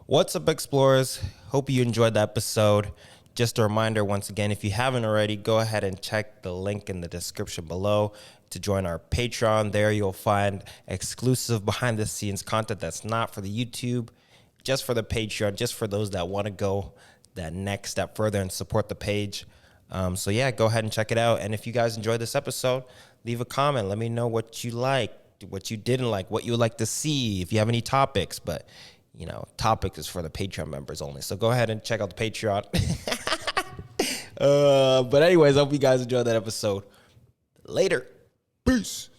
What's up, explorers? Hope you enjoyed the episode. Just a reminder, once again, if you haven't already, go ahead and check the link in the description below to join our Patreon. There you'll find exclusive behind-the-scenes content that's not for the YouTube, just for the Patreon, just for those that want to go that next step further and support the page. So yeah, go ahead and check it out. And if you guys enjoyed this episode, leave a comment. Let me know what you liked, what you didn't like, what you would like to see, if you have any topics. But topics is for the Patreon members only. So go ahead and check out the Patreon. But anyways, I hope you guys enjoyed that episode. Later. Peace.